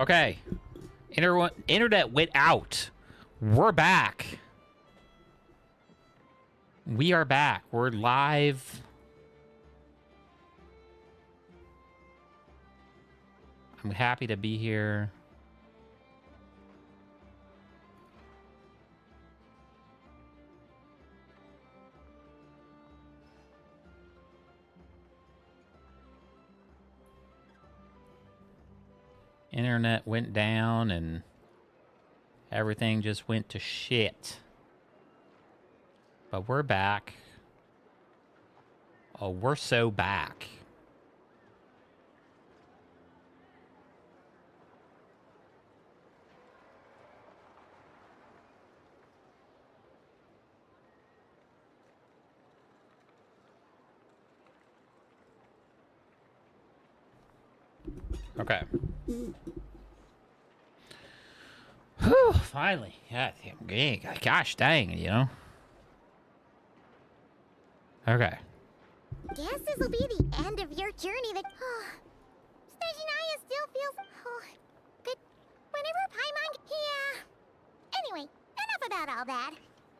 Okay. Internet went out. We're back. We are back. We're live. I'm happy to be here. Internet went down and everything just went to shit. But we're back. Oh, we're so back. Okay. Whew, finally. Yeah, gosh dang, you know. Okay. Guess this will be the end of your journey that... Snezhnaya still feels... good. Whenever Paimon... Yeah. Anyway, enough about all that.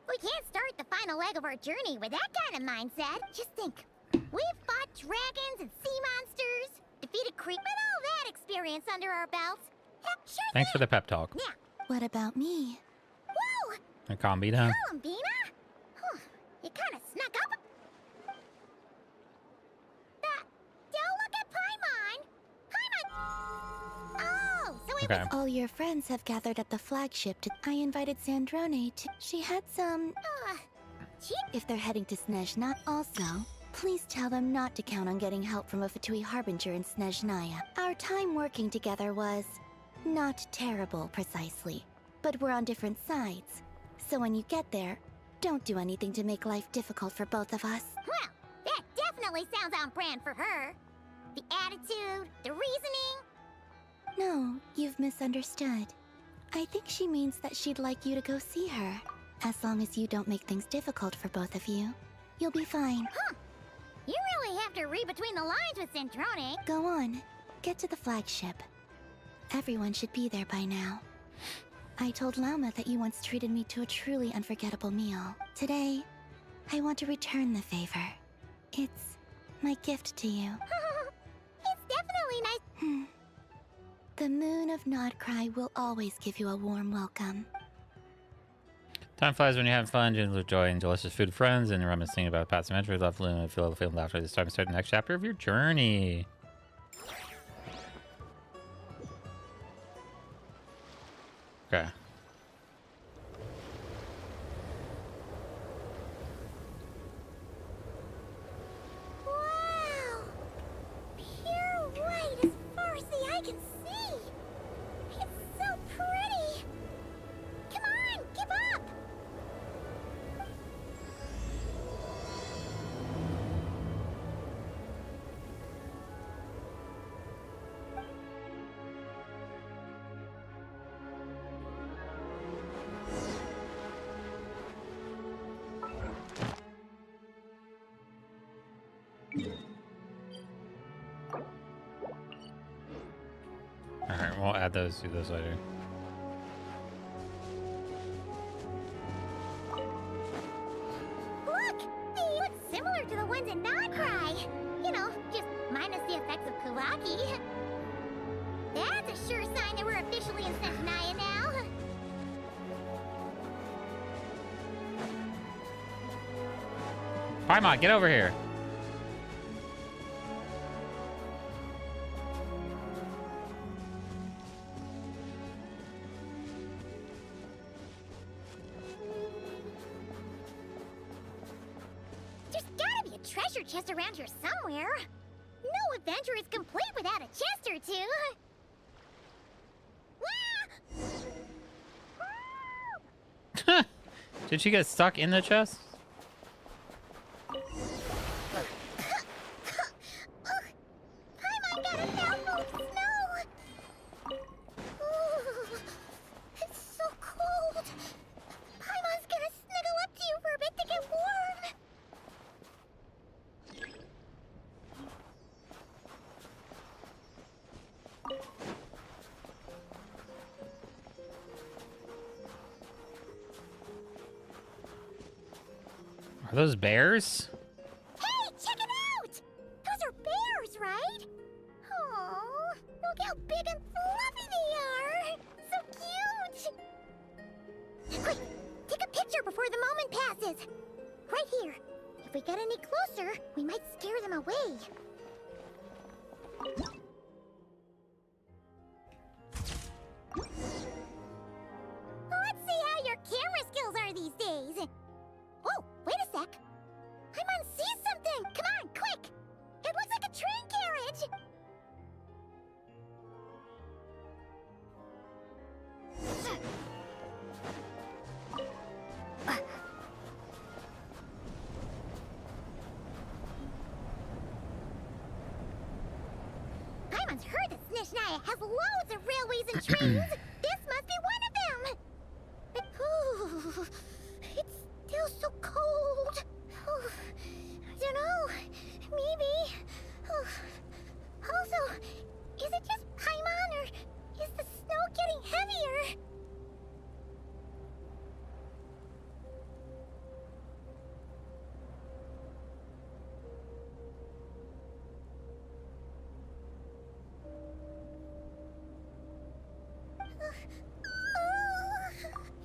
We can't start the final leg of our journey with that kind of mindset. Just think. We've fought dragons and sea monsters, defeated creep with all that experience under our belts. Sure. Thanks for the pep talk. Yeah. What about me? Whoa! A Combina. Columbina? You kind of snuck up. Don't look at Paimon! Paimon! Oh, so it was... All your friends have gathered at the flagship. I invited Sandrone to... She had some... If they're heading to Snezhnaya also, please tell them not to count on getting help from a Fatui Harbinger in Snezhnaya. Our time working together was... not terrible, precisely. But we're on different sides. So when you get there, don't do anything to make life difficult for both of us. Well, that definitely sounds on brand for her. The attitude, the reasoning. No, you've misunderstood. I think she means that she'd like you to go see her. As long as you don't make things difficult for both of you, you'll be fine. Huh. You really have to read between the lines with Sandrone. Go on. Get to the flagship. Everyone should be there by now. I told Lama that you once treated me to a truly unforgettable meal. Today, I want to return the favor. It's my gift to you. It's definitely nice. The moon of Nodcry will always give you a warm welcome. Time flies when you're having fun, gems with joy, and delicious food with friends, and reminiscing about past adventures. Love and feel laughter. This time to start the next chapter of your journey. Okay. Wow! Pure white as far as the eye can see. It's so pretty. Come on, give up. Alright, we'll add those to those later. Look! They look similar to the ones in Nodcry. You know, just minus the effects of Kulaki. That's a sure sign that we're officially in Snezhnaya now. Paimon, get over here. There's gotta be a treasure chest around here somewhere. No adventure is complete without a chest or two. Wah! Did she get stuck in the chest? Paimon got a mouthful of snow. Ooh, it's so cold. Paimon's gonna snuggle up to you for a bit to get warm. Are those bears? Hey, check it out! Those are bears, right? Oh, look how big and fluffy they are! So cute! Quick, take a picture before the moment passes. Right here. If we get any closer, we might scare them away. Let's see how your camera skills are these days. Oh, wait a sec. Paimon sees something! Come on, quick! It looks like a train carriage! Paimon's heard that Snezhnaya has loads of railways and trains! This must be one of them! But, ooh, it's still so cold. Ooh, I don't know. Maybe. Ooh. Also, is it just Paimon or is the snow getting heavier?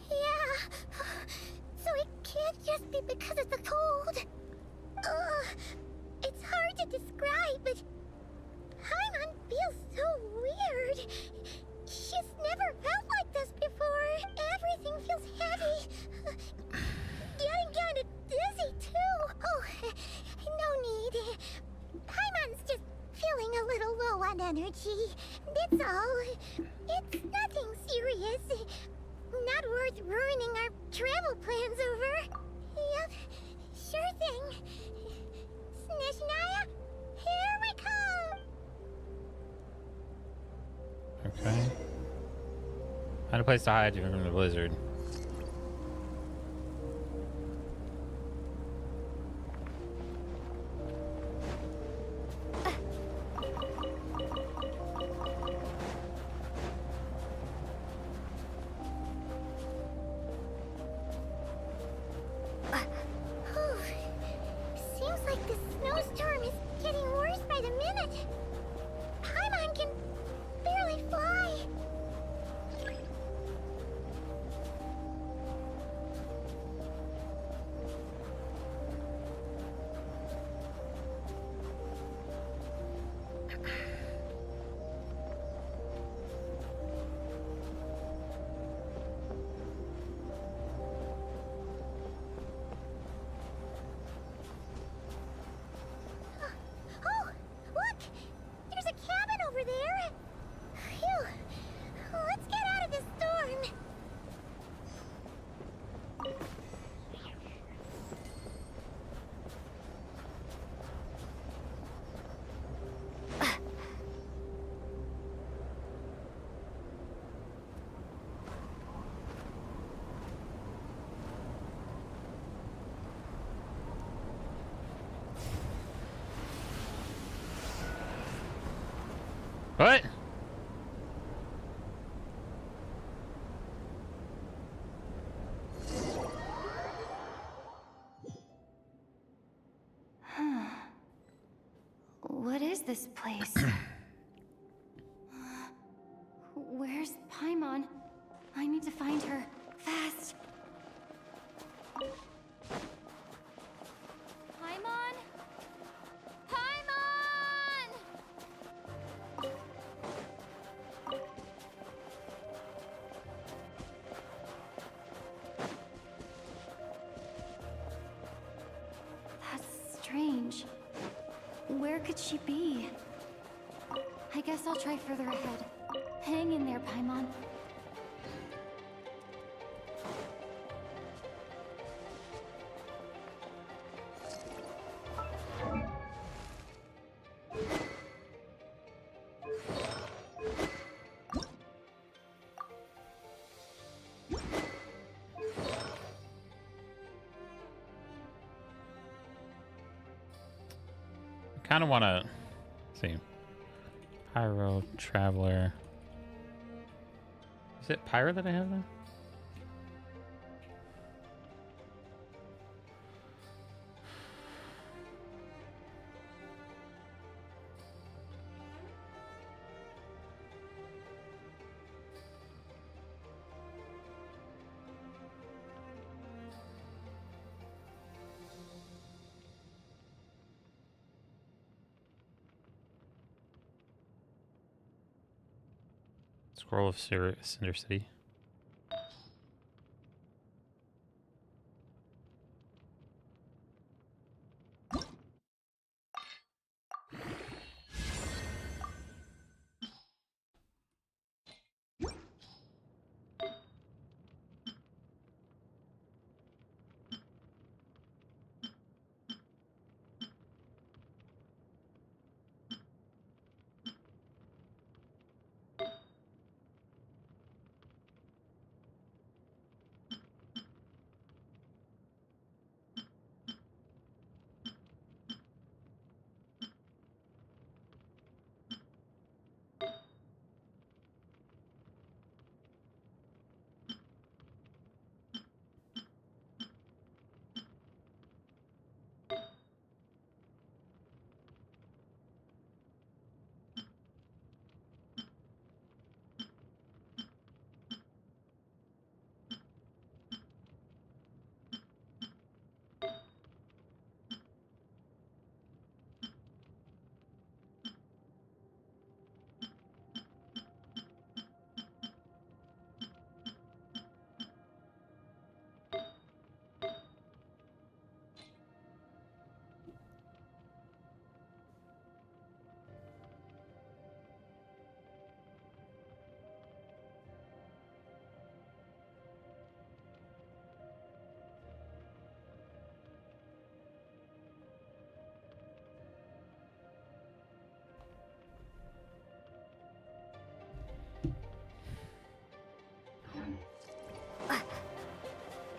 Yeah. So it can't just be because of the cold. It's hard to describe, but Paimon feels so weird. She's never felt like this before. Everything feels heavy. Getting kind of dizzy, too. Oh, no need. Paimon's just feeling a little low on energy. That's all. It's nothing serious. Not worth ruining our travel plans over. Yep, sure thing. Snezhnaya, here we come! Okay. Find a place to hide from the blizzard. Seems like the snowstorm is getting worse by the minute. Paimon can barely fly. Oh, look! There's a cabin over there. Phew. Let's get out of this storm. What? What is this place? Where's Paimon? I need to find her. Fast! Paimon? Paimon! That's strange. Where could she be? I guess I'll try further ahead. Hang in there, Paimon. Kind of want to see. Pyro Traveler. Is it Pyro that I have then? Scroll of Cinder City.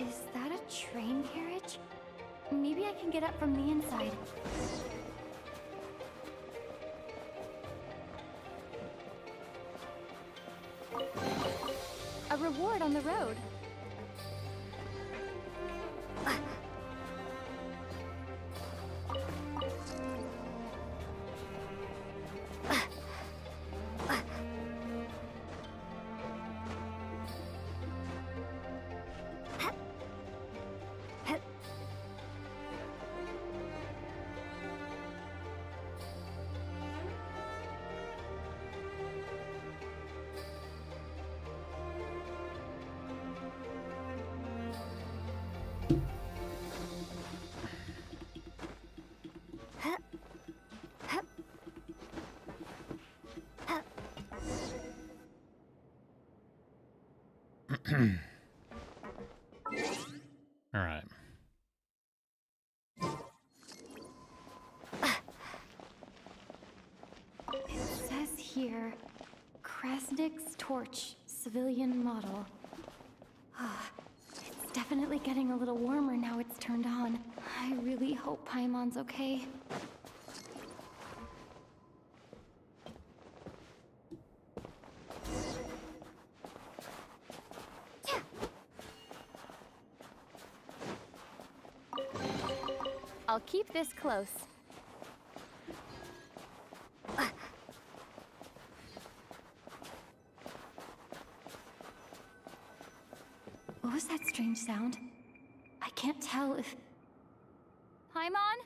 Is that a train carriage? Maybe I can get up from the inside. A reward on the road. All right. It says here, Krasnik's torch, civilian model. It's definitely getting a little warmer now it's turned on. I really hope Paimon's okay. I'll keep this close. What was that strange sound? I can't tell if... Paimon?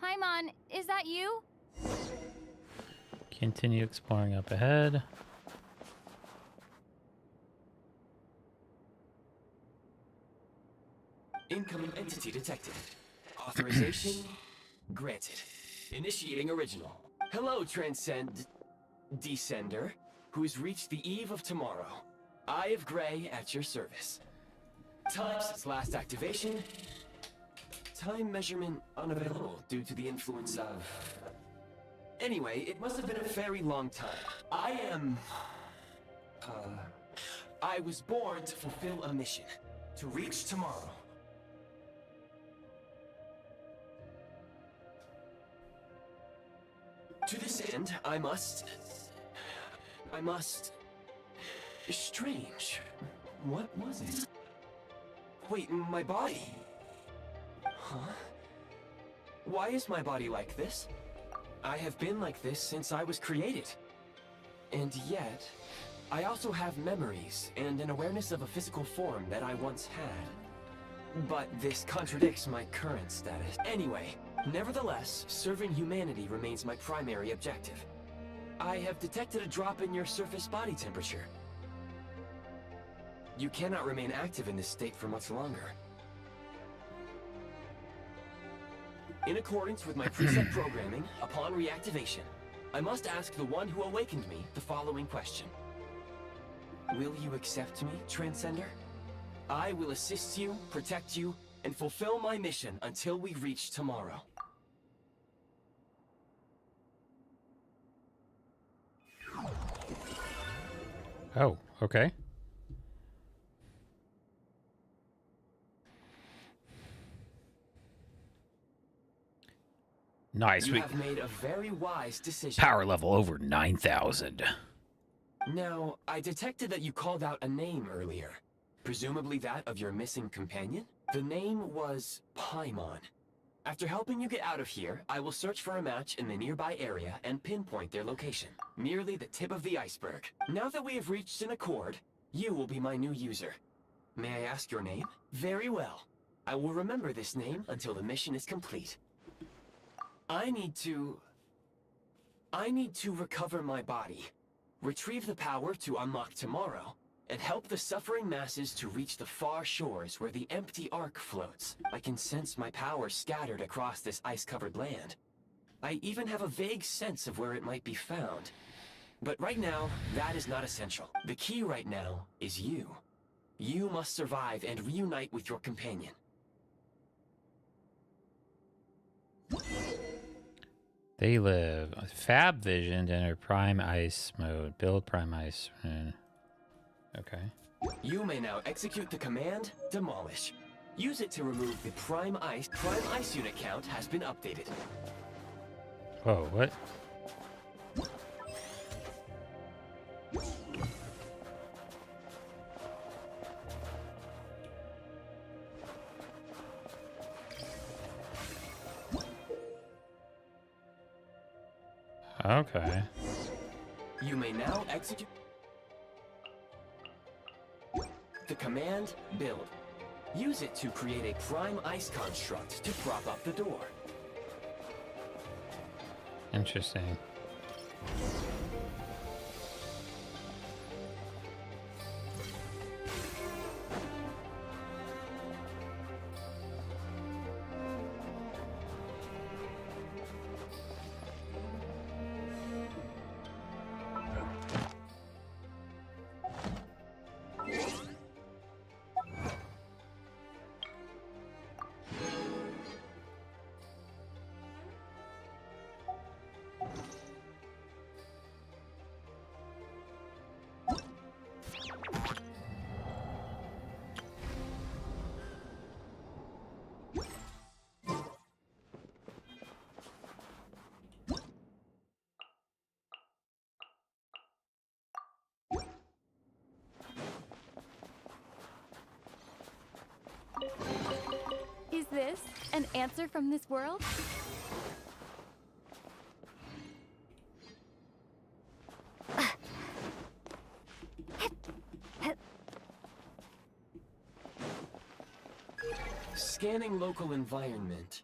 Paimon, is that you? Continue exploring up ahead. Incoming entity detected. Authorization granted. Initiating original. Hello, Descender, who's reached the eve of tomorrow. Eye of Grey at your service. Time since last activation. Time measurement unavailable due to the influence of... Anyway, it must have been a very long time. I was born to fulfill a mission. To reach tomorrow. To this end, I must... Strange. What was it? Wait, my body? Huh? Why is my body like this? I have been like this since I was created. And yet, I also have memories and an awareness of a physical form that I once had. But this contradicts my current status. Anyway, nevertheless, serving humanity remains my primary objective. I have detected a drop in your surface body temperature. You cannot remain active in this state for much longer. In accordance with my preset programming, upon reactivation, I must ask the one who awakened me the following question. Will you accept me, Transcender? I will assist you, protect you, and fulfill my mission until we reach tomorrow. Oh, okay. Nice. You have made a very wise decision. Power level over 9,000. Now, I detected that you called out a name earlier. Presumably that of your missing companion? The name was Paimon. After helping you get out of here, I will search for a match in the nearby area and pinpoint their location. Merely the tip of the iceberg. Now that we have reached an accord, you will be my new user. May I ask your name? Very well. I will remember this name until the mission is complete. I need to recover my body, retrieve the power to unlock tomorrow, and help the suffering masses to reach the far shores where the empty ark floats. I can sense my power scattered across this ice-covered land. I even have a vague sense of where it might be found. But right now, that is not essential. The key right now is you. You must survive and reunite with your companion. They live Fab Vision in a Prime Ice mode. Build Prime Ice. Okay. You may now execute the command, Demolish. Use it to remove the Prime Ice. Prime Ice unit count has been updated. Whoa, what? Okay. You may now execute the command, Build. Use it to create a Prime Ice construct to prop up the door. Interesting. Is this an answer from this world? Scanning local environment.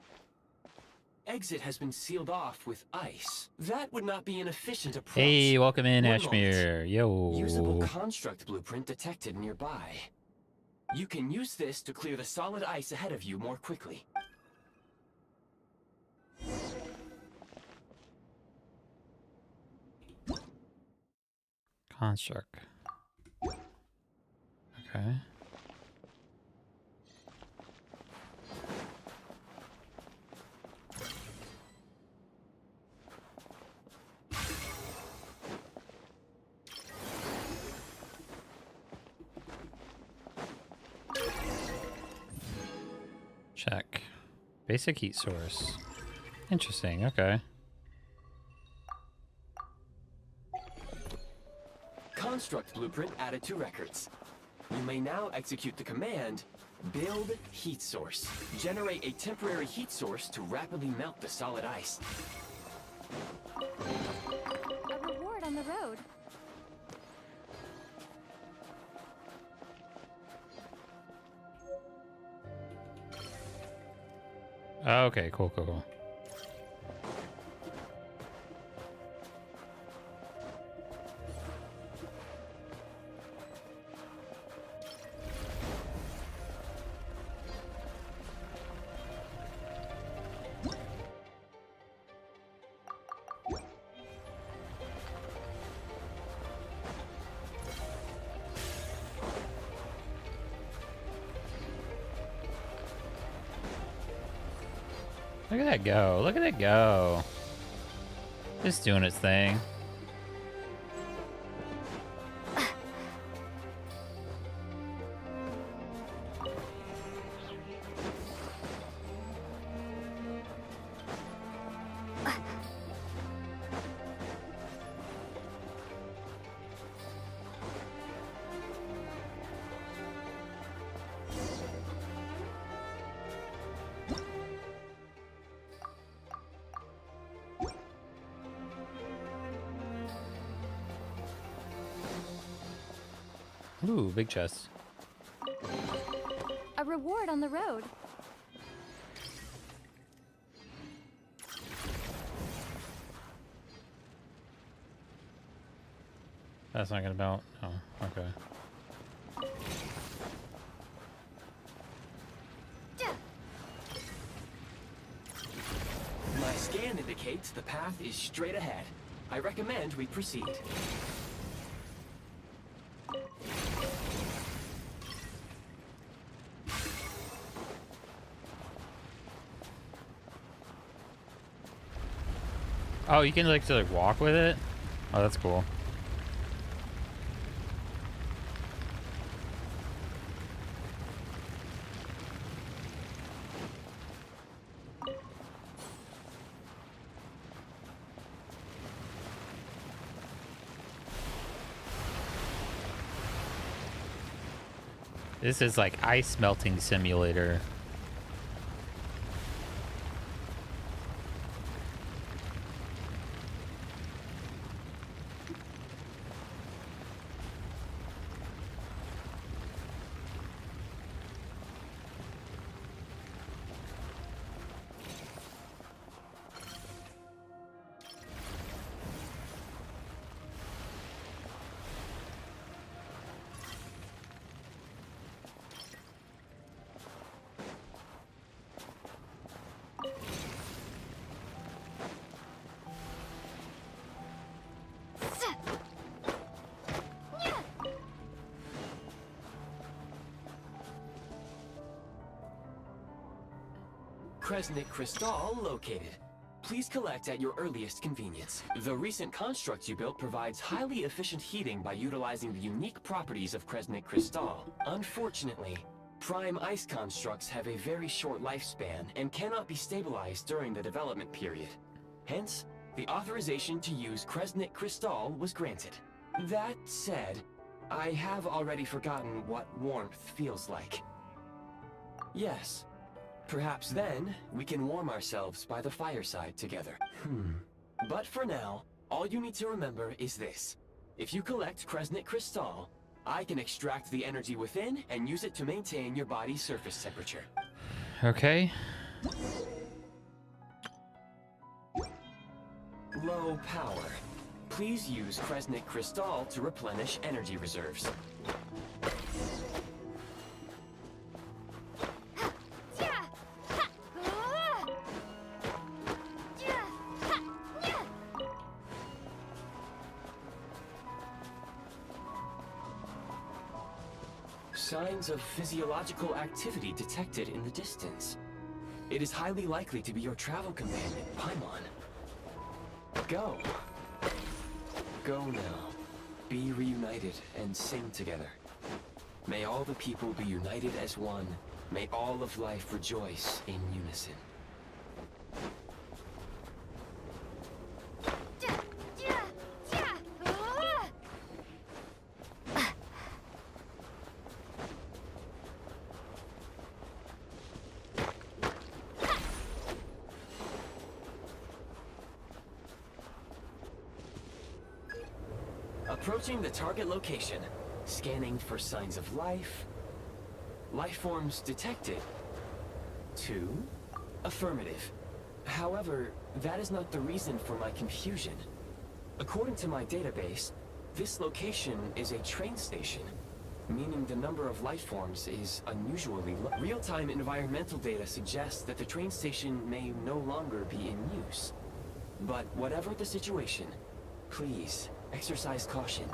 Exit has been sealed off with ice. That would not be an efficient approach. Hey, welcome in, One Ashmere. Yo. Usable construct blueprint detected nearby. You can use this to clear the solid ice ahead of you more quickly. Construct. Okay. Check. Basic heat source. Interesting, okay. Construct blueprint added to records. You may now execute the command, Build Heat Source. Generate a temporary heat source to rapidly melt the solid ice. A reward on the road. Okay, cool, cool, cool. Look at that go. Look at it go. Just doing its thing. Ooh, big chest. A reward on the road. That's not gonna melt. Oh, okay. My scan indicates the path is straight ahead. I recommend we proceed. Oh, you can like walk with it? Oh, that's cool. This is like ice melting simulator. Kresnik Crystal located. Please collect at your earliest convenience. The recent construct you built provides highly efficient heating by utilizing the unique properties of Kresnik Crystal. Unfortunately, prime ice constructs have a very short lifespan and cannot be stabilized during the development period. Hence, the authorization to use Kresnik Crystal was granted. That said, I have already forgotten what warmth feels like. Yes. Perhaps then, we can warm ourselves by the fireside together. But for now, all you need to remember is this. If you collect Kresnik Crystal, I can extract the energy within and use it to maintain your body's surface temperature. Okay. Low power. Please use Kresnik Crystal to replenish energy reserves. Signs of physiological activity detected in the distance. It is highly likely to be your travel companion, Paimon. Go. Go now. Be reunited and sing together. May all the people be united as one. May all of life rejoice in unison. Approaching the target location, scanning for signs of life. Life forms detected. 2. Affirmative. However, that is not the reason for my confusion. According to my database, this location is a train station, meaning the number of life forms is unusually low. Real-time environmental data suggests that the train station may no longer be in use. But whatever the situation, please exercise caution.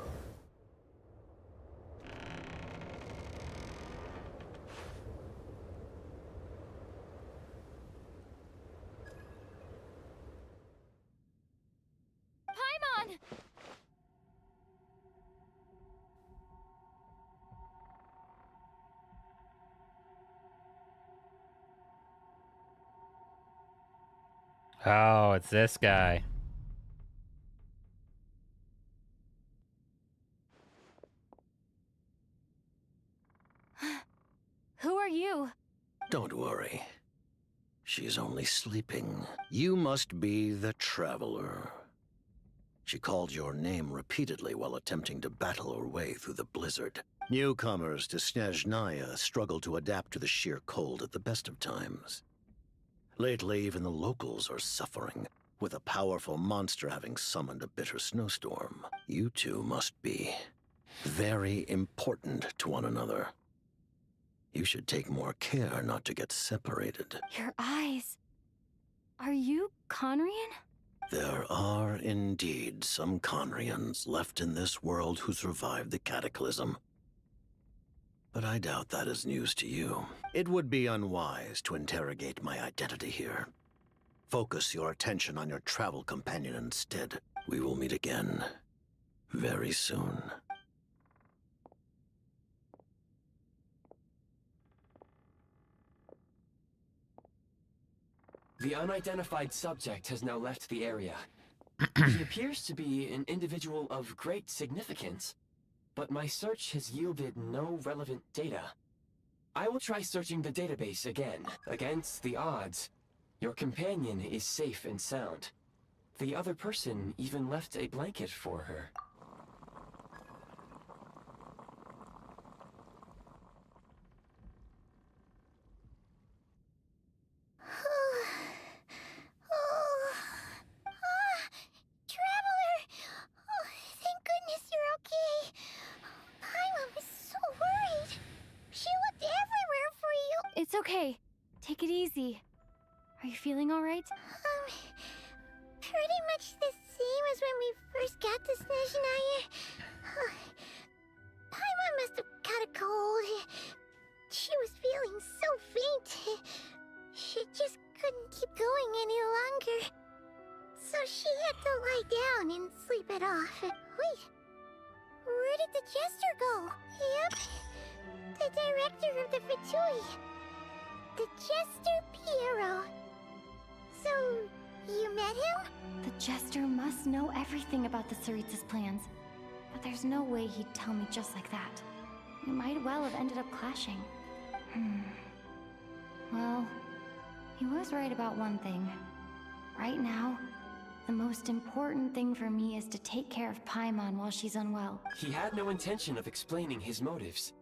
Oh, it's this guy. Who are you? Don't worry. She's only sleeping. You must be the Traveler. She called your name repeatedly while attempting to battle her way through the blizzard. Newcomers to Snezhnaya struggle to adapt to the sheer cold at the best of times. Lately, even the locals are suffering, with a powerful monster having summoned a bitter snowstorm. You two must be very important to one another. You should take more care not to get separated. Your eyes. Are you Conrian? There are indeed some Conrians left in this world who survived the cataclysm. But I doubt that is news to you. It would be unwise to interrogate my identity here. Focus your attention on your travel companion instead. We will meet again very soon. The unidentified subject has now left the area. He appears to be an individual of great significance, but my search has yielded no relevant data. I will try searching the database again. Against the odds, your companion is safe and sound. The other person even left a blanket for her. Traveler! Oh, thank goodness you're okay. Paimon was so worried. She looked everywhere for you. It's okay. Take it easy. Are you feeling all right? Pretty much the same as when we first got to Snezhnaya. Paimon must have caught a cold. She was feeling so faint. She just couldn't keep going any longer. So she had to lie down and sleep it off. Wait, where did the jester go? Yep, the director of the Fatui. The Jester Piero. So, you met him? The Jester must know everything about the Tsaritsa's plans. But there's no way he'd tell me just like that. We might well have ended up clashing. Well, he was right about one thing. Right now, the most important thing for me is to take care of Paimon while she's unwell. He had no intention of explaining his motives,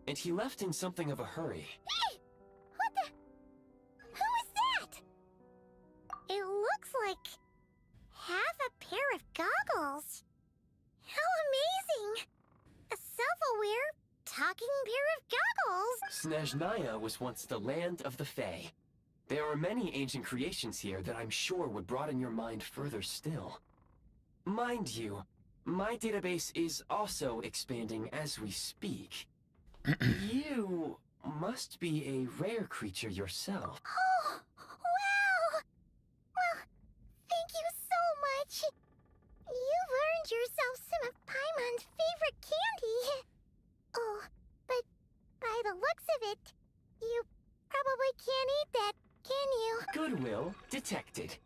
and he left in something of a hurry. Hey! What the? Who is that? It looks like half a pair of goggles. How amazing! A self-aware, talking pair of goggles. Snezhnaya was once the land of the Fae. There are many ancient creations here that I'm sure would broaden your mind further still. Mind you, my database is also expanding as we speak. You must be a rare creature yourself. Oh, wow! Well, thank you so much. You've earned yourself some of Paimon's favorite candy. Oh, but by the looks of it, you probably can't eat that, can you? Goodwill detected.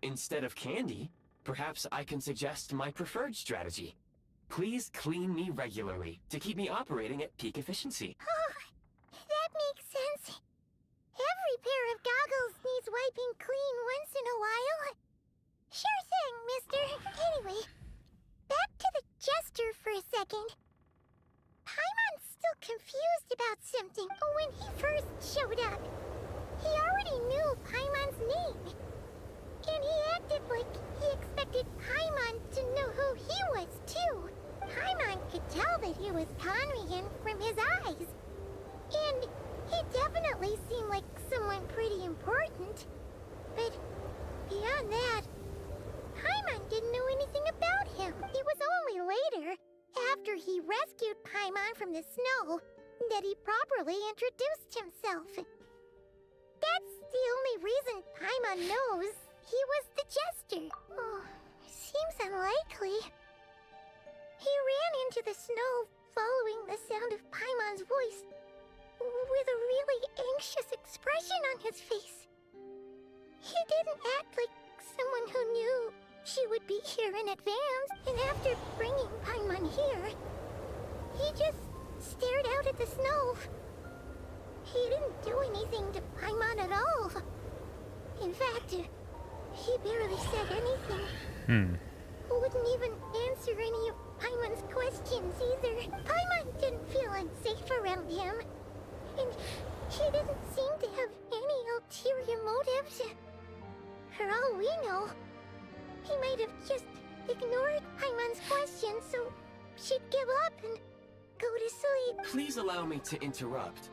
Instead of candy, perhaps I can suggest my preferred strategy. Please clean me regularly to keep me operating at peak efficiency. Oh, that makes sense. Every pair of goggles needs wiping clean once in a while. Sure thing, mister. Anyway, back to the Jester for a second. Paimon's still confused about something when he first showed up. He already knew Paimon's name. And he acted like he expected Paimon to know who he was, too. Paimon could tell that he was Conrian from his eyes. And he definitely seemed like someone pretty important. But beyond that, Paimon didn't know anything about him. It was only later, after he rescued Paimon from the snow, that he properly introduced himself. That's the only reason Paimon knows he was the Jester. Oh, Seems unlikely. He ran into the snow following the sound of Paimon's voice, with a really anxious expression on his face. He didn't act like someone who knew she would be here in advance, and after bringing Paimon here, he just stared out at the snow. He didn't do anything to Paimon at all. In fact, he barely said anything. Wouldn't even answer any of Paimon's questions either. Paimon didn't feel unsafe around him, and he didn't seem to have any ulterior motives. For all we know, he might have just ignored Paimon's questions so she'd give up and go to sleep. Please allow me to interrupt.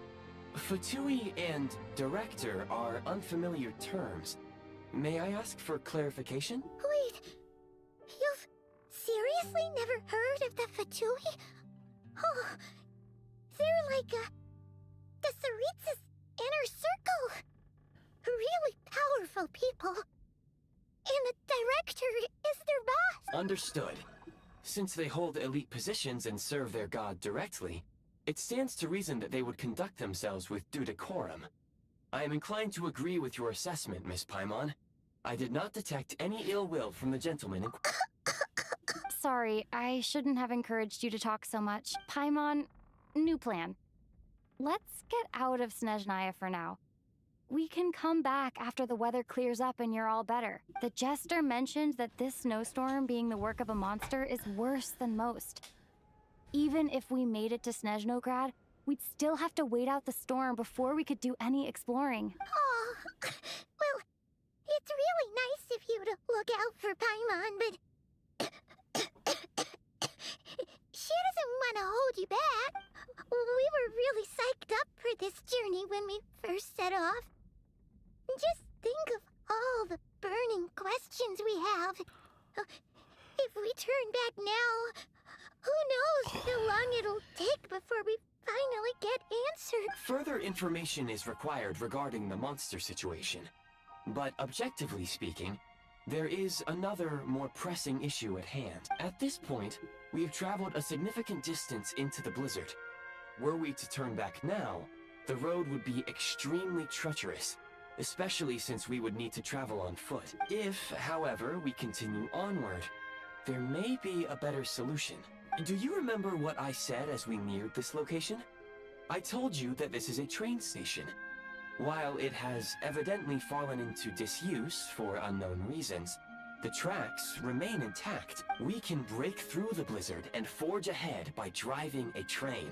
Fatui and director are unfamiliar terms. May I ask for clarification? Wait, you've seriously never heard of the Fatui? Oh, they're like the Tsaritsa's inner circle. Really powerful people. And the director is their boss. Understood. Since they hold elite positions and serve their god directly, it stands to reason that they would conduct themselves with due decorum. I am inclined to agree with your assessment, Miss Paimon. I did not detect any ill will from the gentleman in... Sorry, I shouldn't have encouraged you to talk so much. Paimon, new plan. Let's get out of Snezhnaya for now. We can come back after the weather clears up and you're all better. The jester mentioned that this snowstorm being the work of a monster is worse than most. Even if we made it to Snezhnograd, we'd still have to wait out the storm before we could do any exploring. Oh, well, it's really nice of you to look out for Paimon, but she doesn't want to hold you back. We were really psyched up for this journey when we first set off. Just think of all the burning questions we have. If we turn back now, who knows how long it'll take before we finally get answered. Further information is required regarding the monster situation. But objectively speaking, there is another, more pressing issue at hand. At this point, we have traveled a significant distance into the blizzard. Were we to turn back now, the road would be extremely treacherous, especially since we would need to travel on foot. If, however, we continue onward, there may be a better solution. Do you remember what I said as we neared this location? I told you that this is a train station. While it has evidently fallen into disuse for unknown reasons, the tracks remain intact. We can break through the blizzard and forge ahead by driving a train.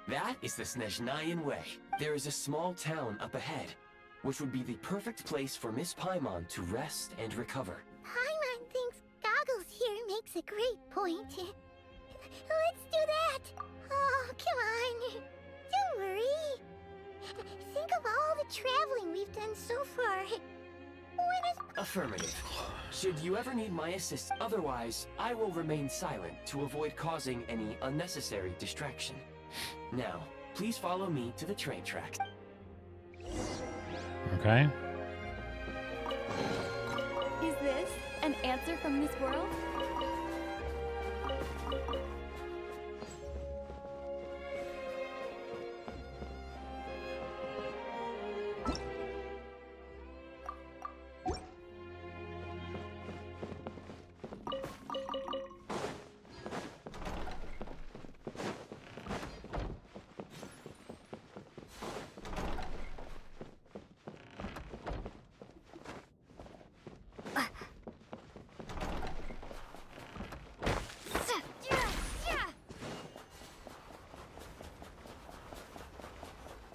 That is the Snezhnayan way. There is a small town up ahead, which would be the perfect place for Miss Paimon to rest and recover. Paimon thinks Goggles here makes a great point. Let's do that. Oh, come on. Don't worry. Think of all the traveling we've done so far. When is... Affirmative. Should you ever need my assistance, otherwise, I will remain silent to avoid causing any unnecessary distraction. Now, please follow me to the train tracks. Okay. Is this an answer from this world?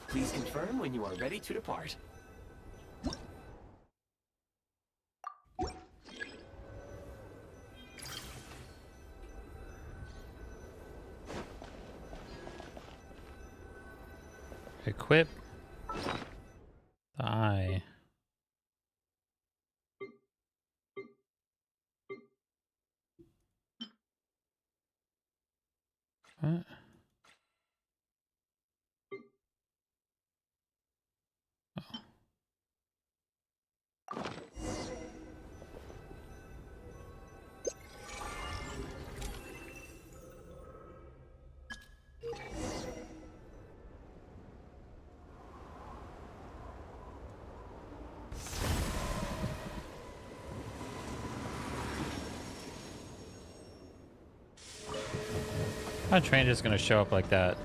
Please confirm when you are ready to depart. Equip the eye. What? My train is gonna show up like that.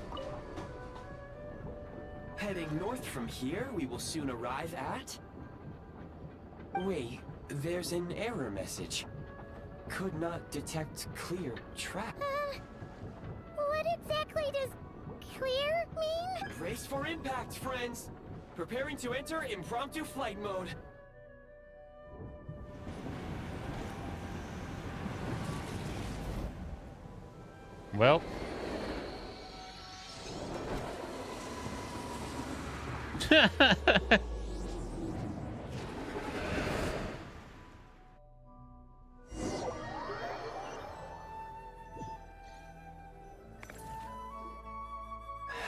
Heading north from here, we will soon arrive at... Wait, there's an error message. Could not detect clear track. What exactly does clear mean? Brace for impact, friends! Preparing to enter impromptu flight mode. Well.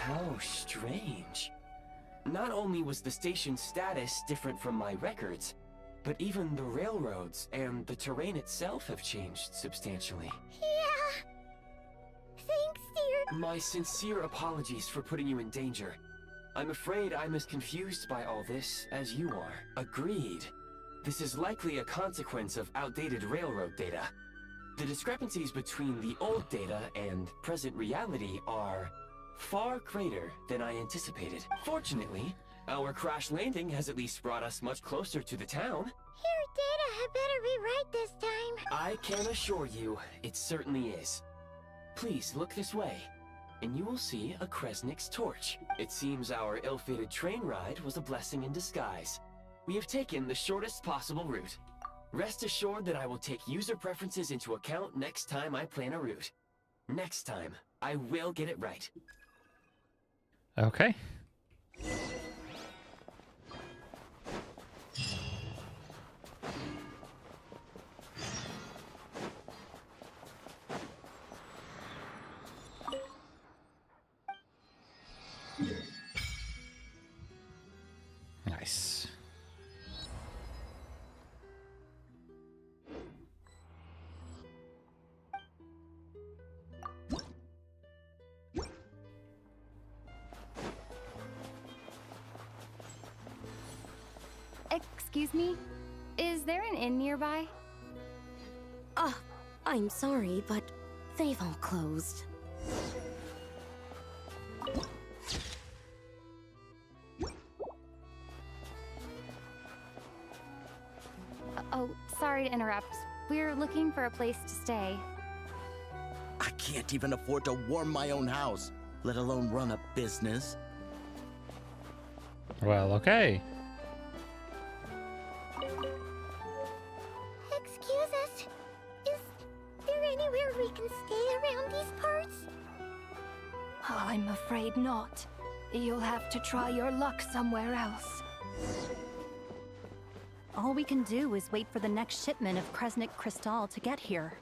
How strange. Not only was the station's status different from my records, but even the railroads and the terrain itself have changed substantially. Yeah. Thanks, dear. My sincere apologies for putting you in danger. I'm afraid I'm as confused by all this as you are. Agreed. This is likely a consequence of outdated railroad data. The discrepancies between the old data and present reality are far greater than I anticipated. Fortunately, our crash landing has at least brought us much closer to the town. Your data had better be right this time. I can assure you, it certainly is. Please look this way, and you will see a Kresnik's torch. It seems our ill-fated train ride was a blessing in disguise. We have taken the shortest possible route. Rest assured that I will take user preferences into account next time I plan a route. Next time, I will get it right. Okay. Nice. Excuse me? Is there an inn nearby? I'm sorry, but they've all closed. Oh, sorry to interrupt. We're looking for a place to stay. I can't even afford to warm my own house, let alone run a business. Well, okay. Excuse us. Is there anywhere we can stay around these parts? I'm afraid not. You'll have to try your luck somewhere else. All we can do is wait for the next shipment of Kresnik Crystal to get here.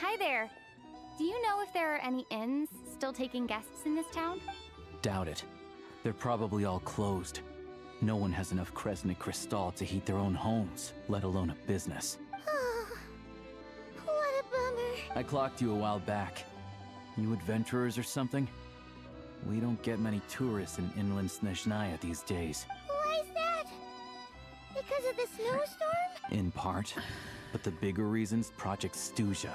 Hi there. Do you know if there are any inns still taking guests in this town? Doubt it. They're probably all closed. No one has enough Kresnik Crystal to heat their own homes, let alone a business. What a bummer. I clocked you a while back. You adventurers or something? We don't get many tourists in inland Snezhnaya these days. Why is that? Because of the snowstorm? In part. But the bigger reason's Project Stuzha.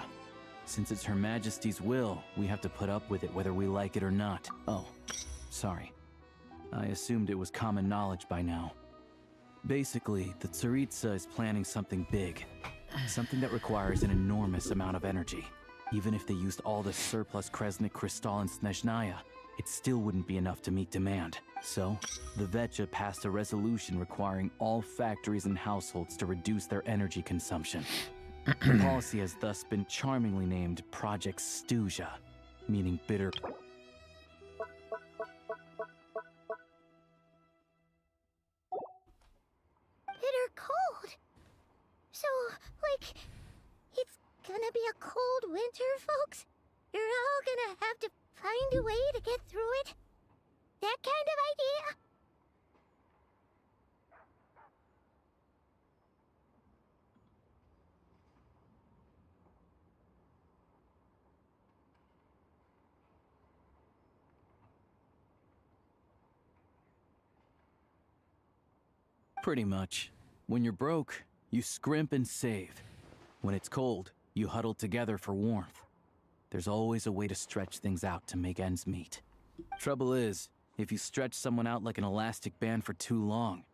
Since it's Her Majesty's will, we have to put up with it whether we like it or not. Oh, sorry. I assumed it was common knowledge by now. Basically, the Tsaritsa is planning something big. Something that requires an enormous amount of energy. Even if they used all the surplus Kresnik Crystal in Snezhnaya, it still wouldn't be enough to meet demand. So, the Vetcha passed a resolution requiring all factories and households to reduce their energy consumption. The policy has thus been charmingly named Project Stuzha, meaning bitter. Bitter cold. So, like, it's gonna be a cold winter, folks. You're all gonna have to find a way to get through it. That kind of idea. Pretty much. When you're broke, you scrimp and save. When it's cold, you huddle together for warmth. There's always a way to stretch things out to make ends meet. Trouble is, if you stretch someone out like an elastic band for too long,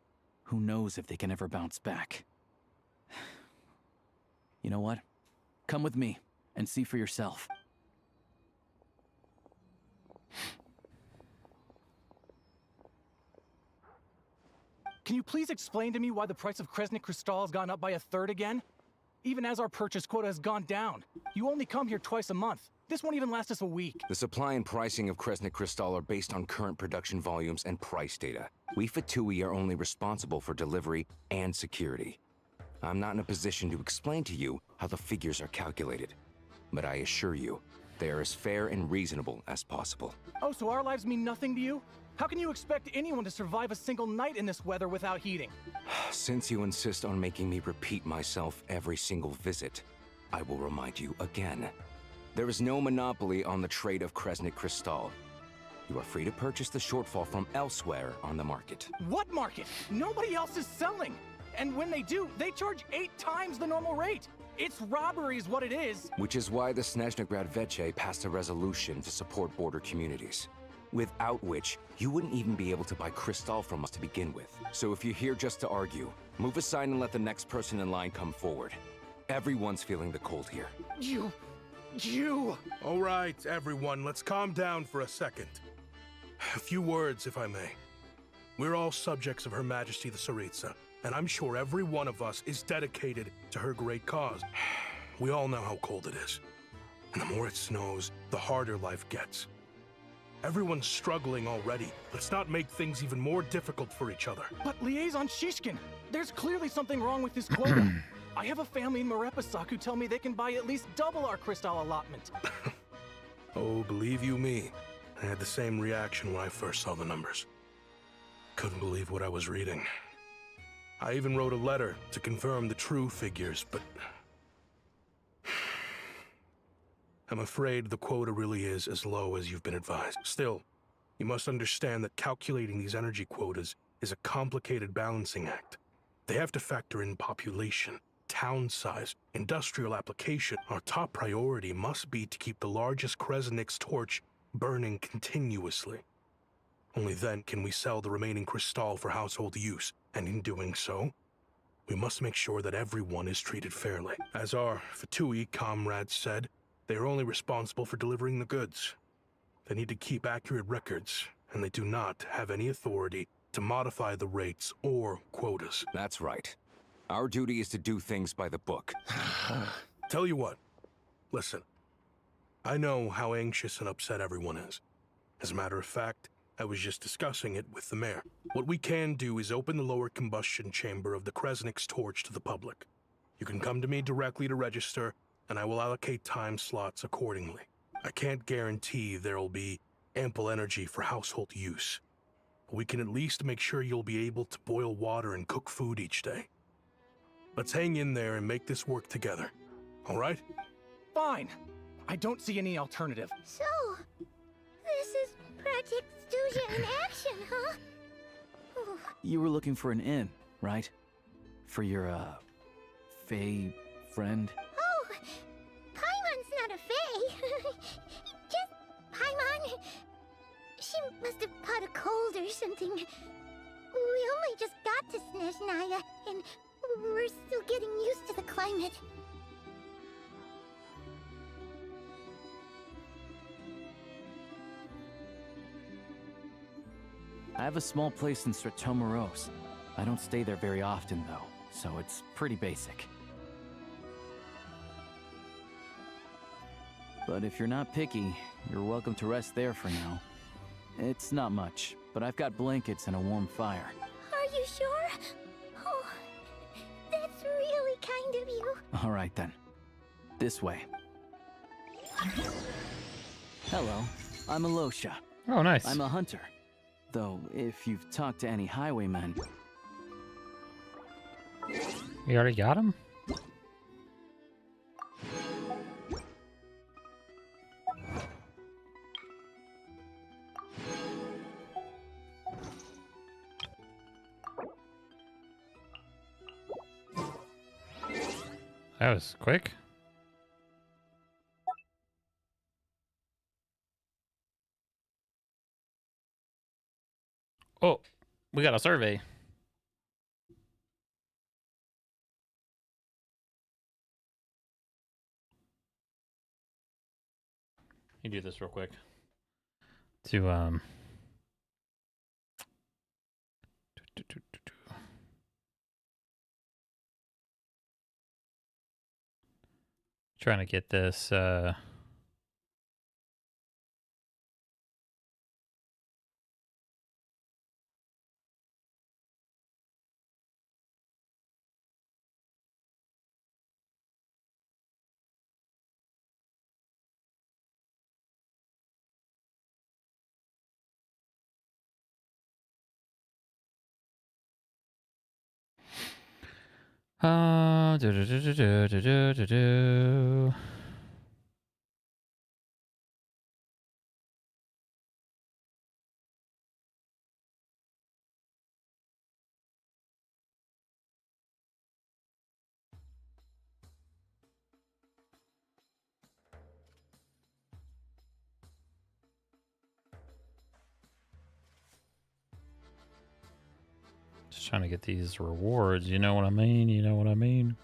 who knows if they can ever bounce back. You know what? Come with me and see for yourself. Can you please explain to me why the price of Kresnik Crystal has gone up by 1/3 again? Even as our purchase quota has gone down. You only come here twice a month. This won't even last us a week. The supply and pricing of Kresnik Crystal are based on current production volumes and price data. We Fatui are only responsible for delivery and security. I'm not in a position to explain to you how the figures are calculated, but I assure you, they are as fair and reasonable as possible. Oh, so our lives mean nothing to you? How can you expect anyone to survive a single night in this weather without heating? Since you insist on making me repeat myself every single visit, I will remind you again. There is no monopoly on the trade of Kresnik Crystal. You are free to purchase the shortfall from elsewhere on the market. What market? Nobody else is selling. And when they do, they charge 8 times the normal rate. It's robbery is what it is. Which is why the Snezhnaya Veche passed a resolution to support border communities. Without which, you wouldn't even be able to buy Crystal from us to begin with. So if you're here just to argue, move aside and let the next person in line come forward. Everyone's feeling the cold here. You... All right, everyone, let's calm down for a second. A few words, if I may. We're all subjects of Her Majesty the Tsaritsa, and I'm sure every one of us is dedicated to her great cause. We all know how cold it is. And the more it snows, the harder life gets. Everyone's struggling already. Let's not make things even more difficult for each other. But Liaison Shishkin, there's clearly something wrong with this quota. I have a family in Marepasak who tell me they can buy at least double our Crystal allotment. Oh, believe you me, I had the same reaction when I first saw the numbers. Couldn't believe what I was reading. I even wrote a letter to confirm the true figures, but... I'm afraid the quota really is as low as you've been advised. Still, you must understand that calculating these energy quotas is a complicated balancing act. They have to factor in population, town size, industrial application. Our top priority must be to keep the largest Kresnik's torch burning continuously. Only then can we sell the remaining Crystal for household use, and in doing so, we must make sure that everyone is treated fairly. As our Fatui comrades said, they are only responsible for delivering the goods. They need to keep accurate records, and they do not have any authority to modify the rates or quotas. That's right. Our duty is to do things by the book. Tell you what, listen. I know how anxious and upset everyone is. As a matter of fact, I was just discussing it with the mayor. What we can do is open the lower combustion chamber of the Kresnik's torch to the public. You can come to me directly to register, and I will allocate time slots accordingly. I can't guarantee there'll be ample energy for household use, but we can at least make sure you'll be able to boil water and cook food each day. Let's hang in there and make this work together, all right? Fine. I don't see any alternative. So, this is Project Snezhnaya in action, huh? Ooh. You were looking for an inn, right? For your, Fae friend? Oh, Paimon's not a Fae. Just Paimon. She must have caught a cold or something. We only just got to Snezhnaya, and we're still getting used to the climate. I have a small place in Stratomaros. I don't stay there very often, though, so it's pretty basic. But if you're not picky, you're welcome to rest there for now. It's not much, but I've got blankets and a warm fire. Are you sure? Oh, that's really kind of you. All right, then. This way. Hello, I'm Alosha. Oh, nice. I'm a hunter. Though, if you've talked to any highwaymen... You already got him? That was quick. Oh, we got a survey. You do this real quick. To trying to get this do. Just trying to get these rewards, you know what I mean? You know what I mean?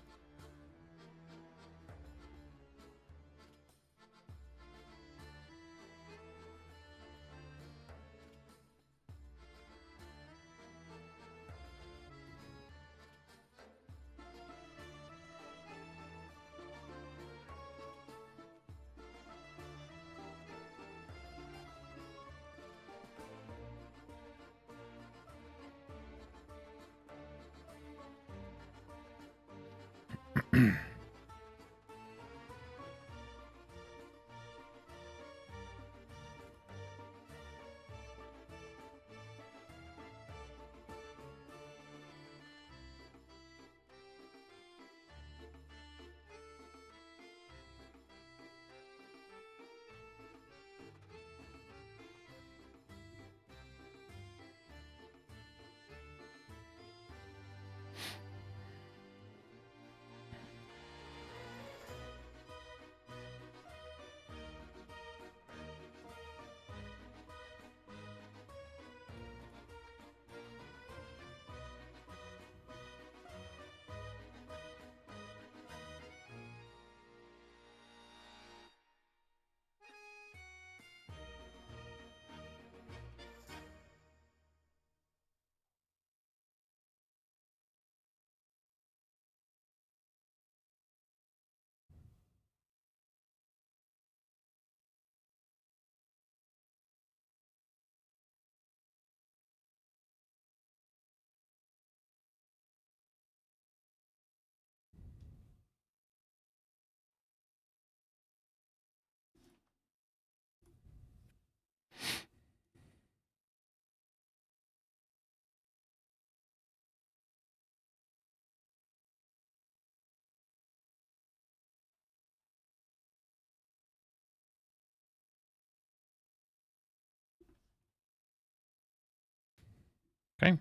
Okay.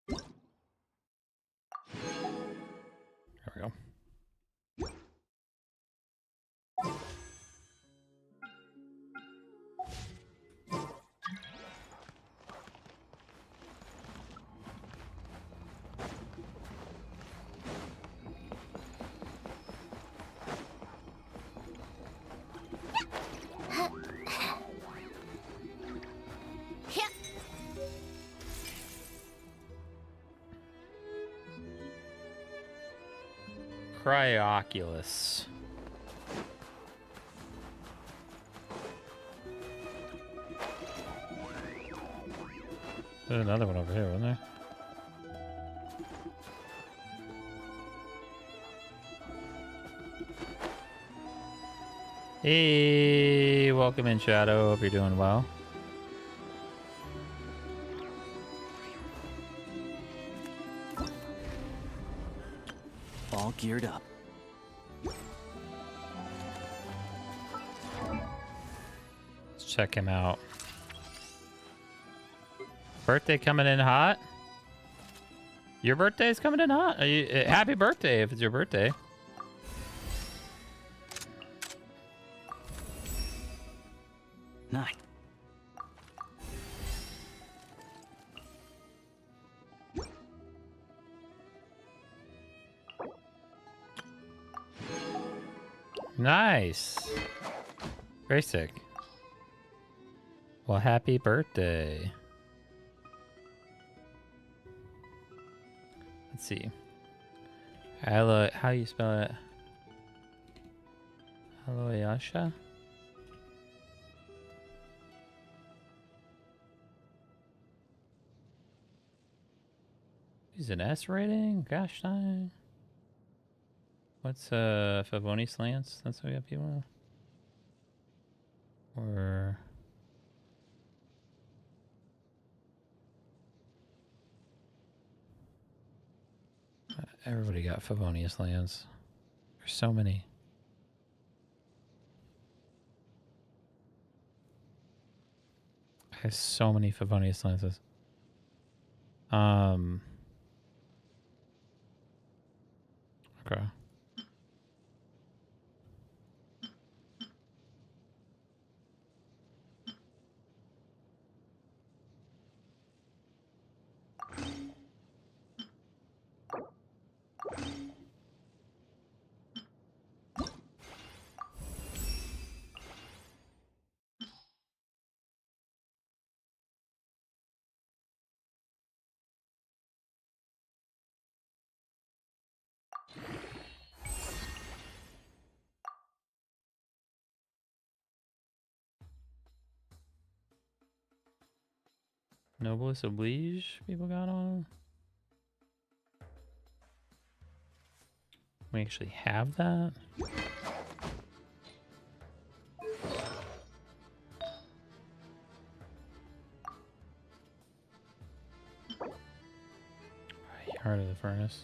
There we go. Cryoculus. There's another one over here, wasn't there? Hey, welcome in, Shadow. Hope you're doing well. All geared up. Let's check him out. Birthday coming in hot? Your birthday's coming in hot? Are you, happy birthday if it's your birthday. Nine. Nice. Very sick. Well, happy birthday. Let's see. Hello, how you spell it? Hello, Yasha? He's an S rating? Gosh dang. What's Favoni slants? That's what we got people. Or everybody got Favonius lands. There's so many. I have so many Favonius lances. Okay. Noblesse Oblige people got on. We actually have that. Heart of the Furnace.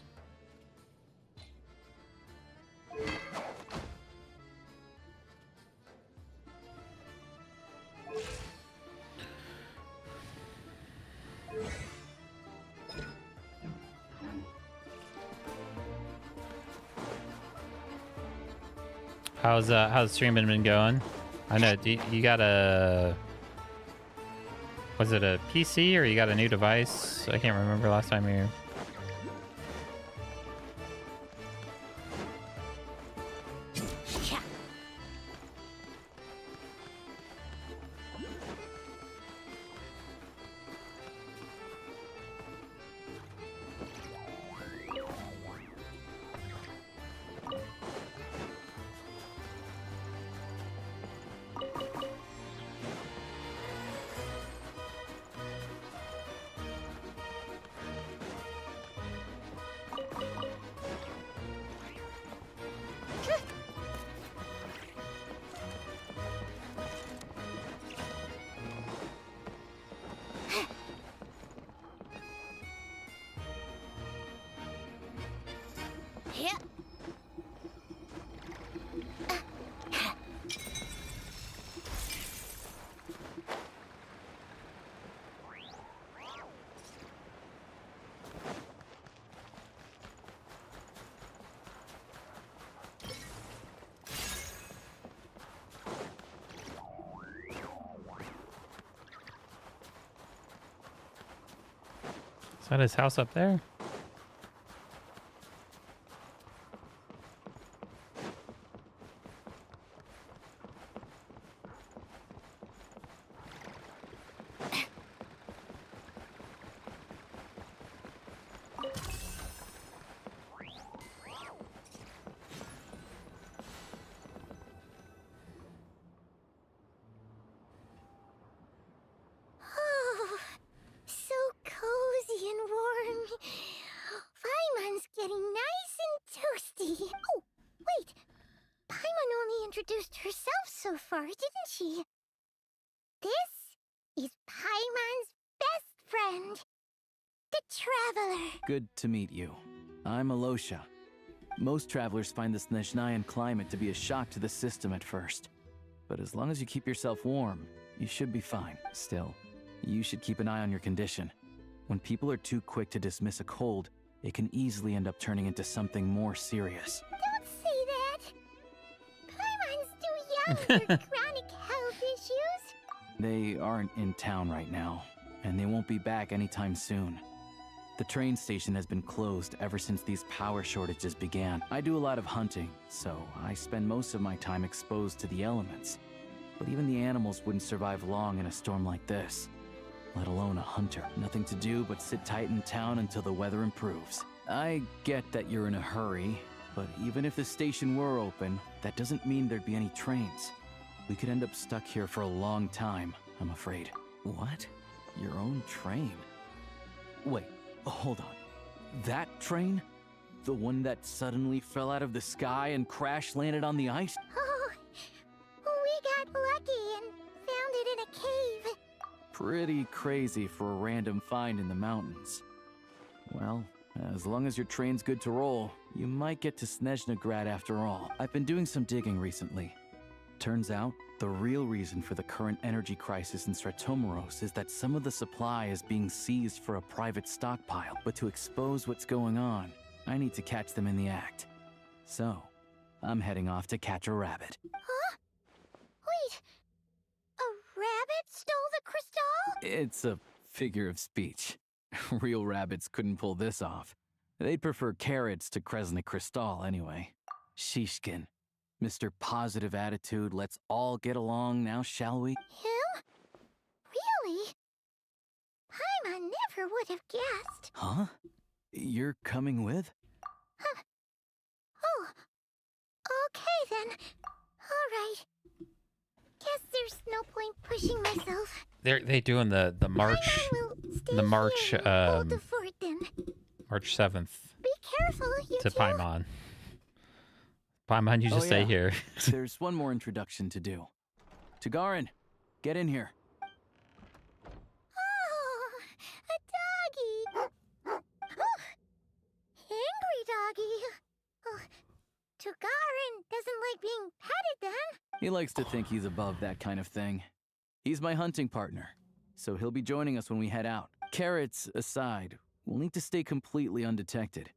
How's the streaming been going? I know you got a, was it a PC or you got a new device? I can't remember last time you. Is that his house up there? Oh, so cozy and warm. introduced herself so far, didn't she? This is Paimon's best friend, the Traveler. Good to meet you. I'm Alosha. Most travelers find the Snezhnayan climate to be a shock to the system at first. But as long as you keep yourself warm, you should be fine. Still, you should keep an eye on your condition. When people are too quick to dismiss a cold, it can easily end up turning into something more serious. Don't say that! Paimon's too young for chronic health issues. They aren't in town right now, and they won't be back anytime soon. The train station has been closed ever since these power shortages began. I do a lot of hunting, so I spend most of my time exposed to the elements. But even the animals wouldn't survive long in a storm like this, let alone a hunter. Nothing to do but sit tight in town until the weather improves. I get that you're in a hurry, but even if the station were open, that doesn't mean there'd be any trains. We could end up stuck here for a long time, I'm afraid. What? Your own train? Wait. Hold on. That train? The one that suddenly fell out of the sky and crash landed on the ice? Oh, we got lucky and found it in a cave. Pretty crazy for a random find in the mountains. Well, as long as your train's good to roll, you might get to Snezhnagrad after all. I've been doing some digging recently. Turns out, the real reason for the current energy crisis in Stratomeros is that some of the supply is being seized for a private stockpile. But to expose what's going on, I need to catch them in the act. So, I'm heading off to catch a rabbit. Huh? Wait, a rabbit stole the crystal? It's a figure of speech. Real rabbits couldn't pull this off. They'd prefer carrots to Kresnik Crystal anyway. Shishkin. Mr. Positive Attitude, let's all get along now, shall we? Him? Really? Paimon never would have guessed. Huh? You're coming with? Huh. Oh, okay then. All right. Guess there's no point pushing myself. They doing the march, the march Hold the fort then. March 7th. Be careful, you to two. Paimon. Paimon, you just stay here. There's one more introduction to do. Tagarin, get in here. Oh, a doggy. Oh, angry doggy. Oh, Tagarin doesn't like being petted then. He likes to think he's above that kind of thing. He's my hunting partner, so he'll be joining us when we head out. Carrots aside, we'll need to stay completely undetected.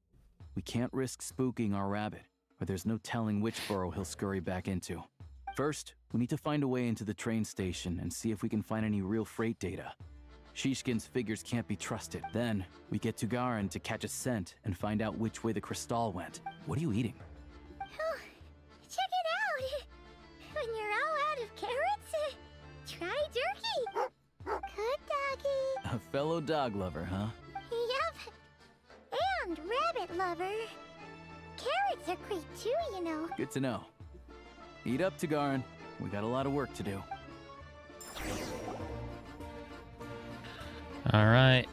We can't risk spooking our rabbit, or there's no telling which burrow he'll scurry back into. First, we need to find a way into the train station and see if we can find any real freight data. Shishkin's figures can't be trusted. Then, we get Tagarin to catch a scent and find out which way the crystal went. What are you eating? Oh, check it out. When you're all out of carrots, try jerky. Good doggy. A fellow dog lover, huh? Yep. And rabbit lover. Carrots are great too, you know. Good to know. Eat up, Tagarin. We got a lot of work to do. All right.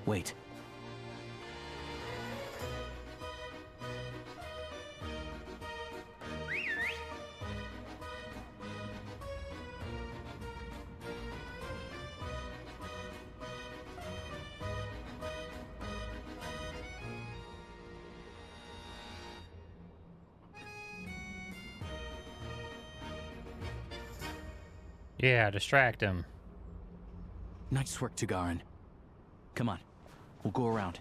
Wait. Yeah, distract him. Nice work, Tagarin. Come on, we'll go around.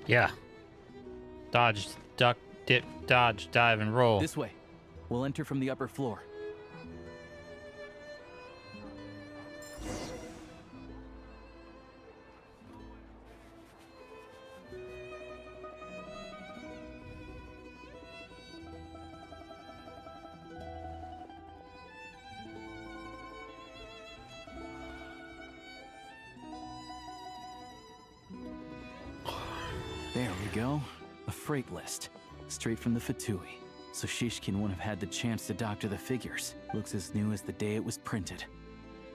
Yeah. Dodge, duck, dip, dodge, dive, and roll. This way. We'll enter from the upper floor. There we go. A freight list. Straight from the Fatui. So Shishkin won't have had the chance to doctor the figures. Looks as new as the day it was printed.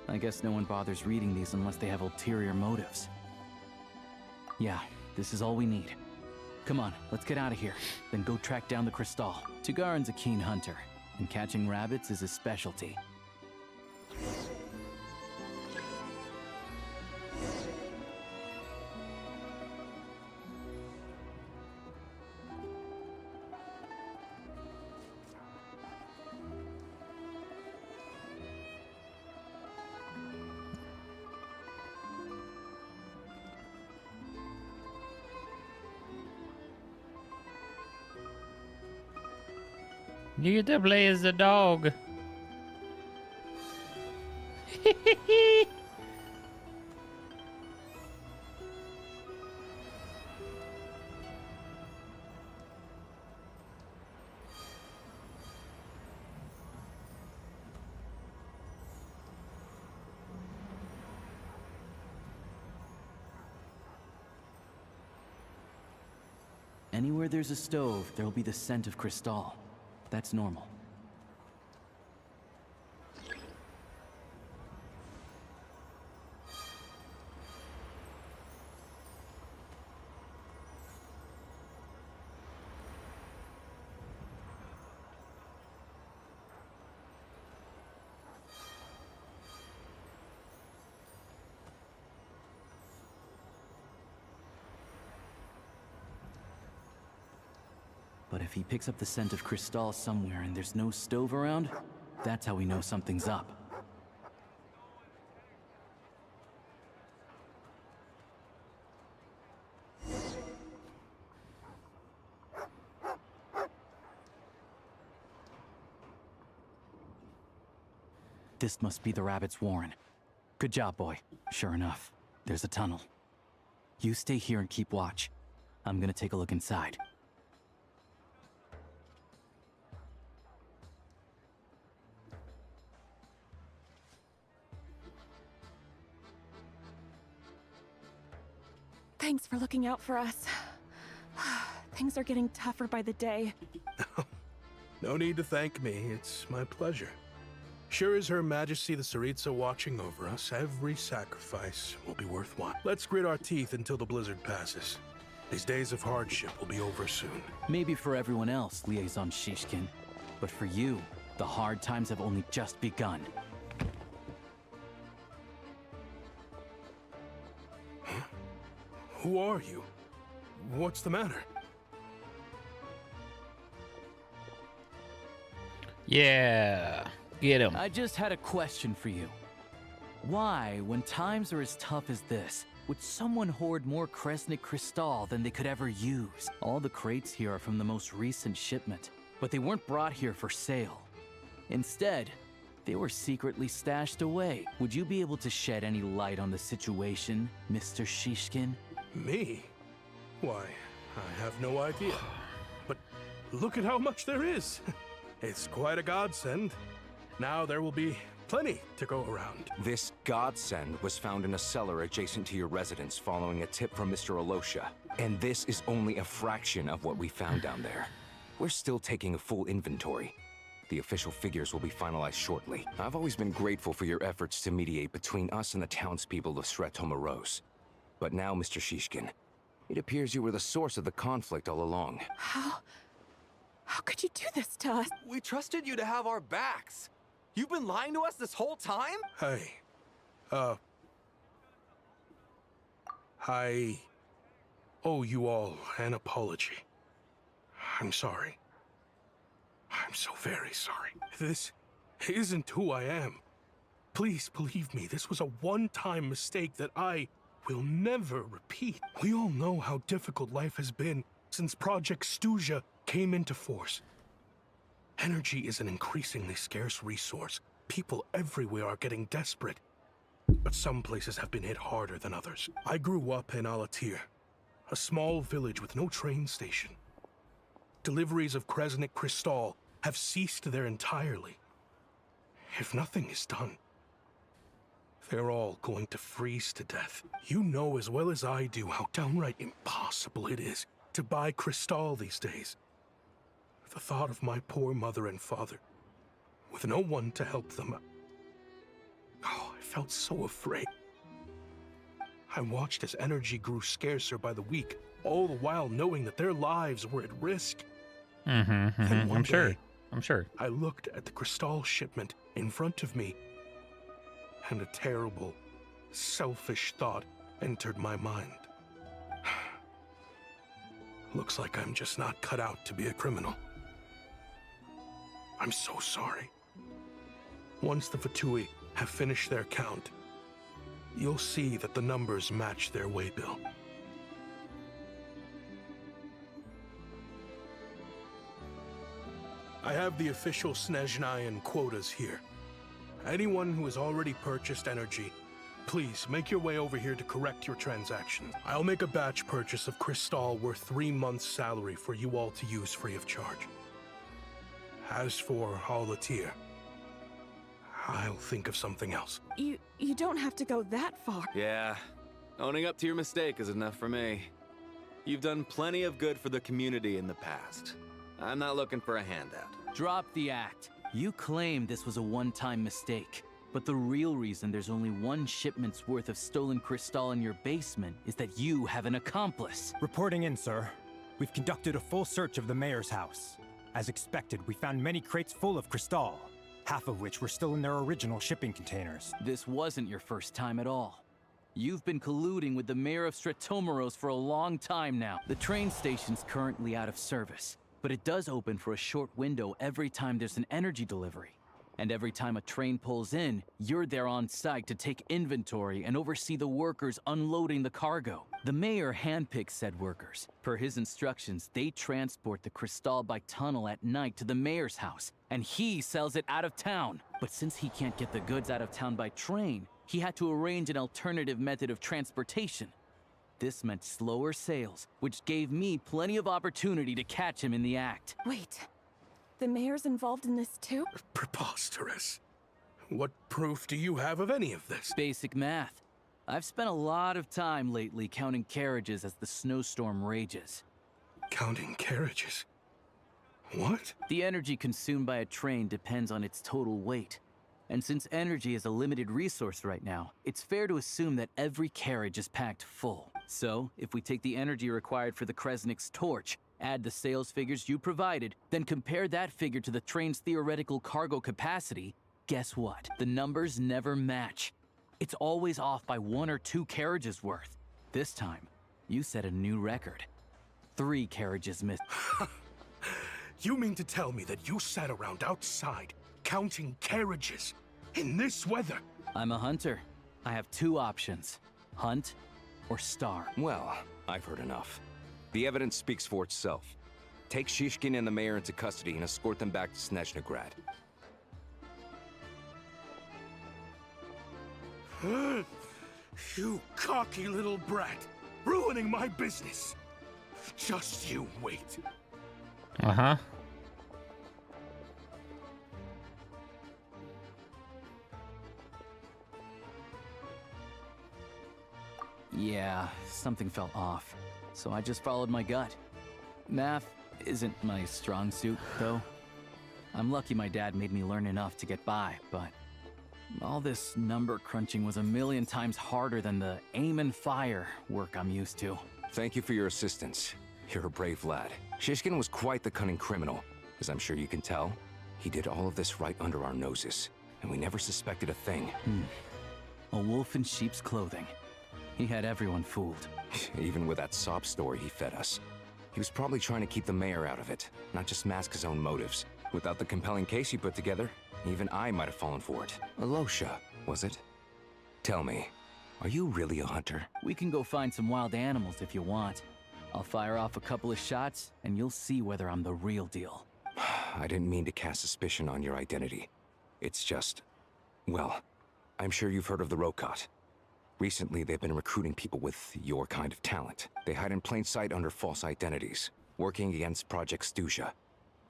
I guess no one bothers reading these unless they have ulterior motives. Yeah, this is all we need. Come on, let's get out of here. Then go track down the Crystal. Tugarin's a keen hunter, and catching rabbits is his specialty. You get to play as the dog. Anywhere there's a stove, there'll be the scent of Crystal. That's normal. But if he picks up the scent of Crystal somewhere and there's no stove around, that's how we know something's up. This must be the rabbit's warren. Good job, boy. Sure enough, there's a tunnel. You stay here and keep watch. I'm gonna take a look inside. Thanks for looking out for us. Things are getting tougher by the day. No need to thank me. It's my pleasure. Sure is Her Majesty the Tsaritsa watching over us. Every sacrifice will be worthwhile. Let's grit our teeth until the blizzard passes. These days of hardship will be over soon. Maybe for everyone else, Liaison Shishkin. But for you, the hard times have only just begun. Who are you? What's the matter? Yeah, get him. I just had a question for you. Why, when times are as tough as this, would someone hoard more Kresnik Crystal than they could ever use? All the crates here are from the most recent shipment, but they weren't brought here for sale. Instead, they were secretly stashed away. Would you be able to shed any light on the situation, Mr. Shishkin? Me? Why, I have no idea. But look at how much there is. It's quite a godsend. Now there will be plenty to go around. This godsend was found in a cellar adjacent to your residence following a tip from Mr. Alosha. And this is only a fraction of what we found down there. We're still taking a full inventory. The official figures will be finalized shortly. I've always been grateful for your efforts to mediate between us and the townspeople of Sretomaros. But now, Mr. Shishkin, it appears you were the source of the conflict all along. How could you do this to us? We trusted you to have our backs. You've been lying to us this whole time? Hey, I owe you all an apology. I'm sorry. I'm so very sorry. This isn't who I am. Please believe me, this was a one-time mistake that I will never repeat. We all know how difficult life has been since Project Stuzha came into force. Energy is an increasingly scarce resource. People everywhere are getting desperate. But some places have been hit harder than others. I grew up in Alatir, a small village with no train station. Deliveries of Kresnik Crystal have ceased there entirely. If nothing is done, they're all going to freeze to death. You know as well as I do how downright impossible it is to buy Crystal these days. The thought of my poor mother and father, with no one to help them, I felt so afraid. I watched as energy grew scarcer by the week, all the while knowing that their lives were at risk. Then one day, I'm sure. I looked at the Crystal shipment in front of me, and a terrible, selfish thought entered my mind. Looks like I'm just not cut out to be a criminal. I'm so sorry. Once the Fatui have finished their count, you'll see that the numbers match their waybill. I have the official Snezhnayan quotas here. Anyone who has already purchased energy, please make your way over here to correct your transactions. I'll make a batch purchase of Crystal worth 3 months' salary for you all to use free of charge. As for Alatir, I'll think of something else. You don't have to go that far. Yeah, owning up to your mistake is enough for me. You've done plenty of good for the community in the past. I'm not looking for a handout. Drop the act. You claim this was a one-time mistake, but the real reason there's only one shipment's worth of stolen Crystal in your basement is that you have an accomplice. Reporting in, sir. We've conducted a full search of the mayor's house. As expected, we found many crates full of Crystal, half of which were still in their original shipping containers. This wasn't your first time at all. You've been colluding with the mayor of Stratomeros for a long time now. The train station's currently out of service, but it does open for a short window every time there's an energy delivery. And every time a train pulls in, you're there on site to take inventory and oversee the workers unloading the cargo. The mayor handpicks said workers. Per his instructions, they transport the Crystal by tunnel at night to the mayor's house, and he sells it out of town. But since he can't get the goods out of town by train, he had to arrange an alternative method of transportation. This meant slower sales, which gave me plenty of opportunity to catch him in the act. Wait, the mayor's involved in this too? Preposterous. What proof do you have of any of this? Basic math. I've spent a lot of time lately counting carriages as the snowstorm rages. Counting carriages? What? The energy consumed by a train depends on its total weight. And since energy is a limited resource right now, it's fair to assume that every carriage is packed full. So, if we take the energy required for the Kresnik's torch, add the sales figures you provided, then compare that figure to the train's theoretical cargo capacity, guess what? The numbers never match. It's always off by 1 or 2 carriages worth. This time, you set a new record. 3 carriages missed. You mean to tell me that you sat around outside counting carriages in this weather? I'm a hunter. I have 2 options. Hunt or starve. Well, I've heard enough. The evidence speaks for itself. Take Shishkin and the mayor into custody and escort them back to Snezhnagrad. You cocky little brat, ruining my business. Just you wait. Uh-huh. Yeah, something felt off, so I just followed my gut. Math isn't my strong suit, though. I'm lucky my dad made me learn enough to get by, but all this number crunching was a million times harder than the aim and fire work I'm used to. Thank you for your assistance. You're a brave lad. Shishkin was quite the cunning criminal. As I'm sure you can tell, he did all of this right under our noses, and we never suspected a thing. A wolf in sheep's clothing. He had everyone fooled. Even with that sob story he fed us. He was probably trying to keep the mayor out of it, not just mask his own motives. Without the compelling case he put together, even I might have fallen for it. Alosha, was it? Tell me, are you really a hunter? We can go find some wild animals if you want. I'll fire off a couple of shots, and you'll see whether I'm the real deal. I didn't mean to cast suspicion on your identity. It's just... well, I'm sure you've heard of the Rokot. Recently, they've been recruiting people with your kind of talent. They hide in plain sight under false identities, working against Project Stuzha,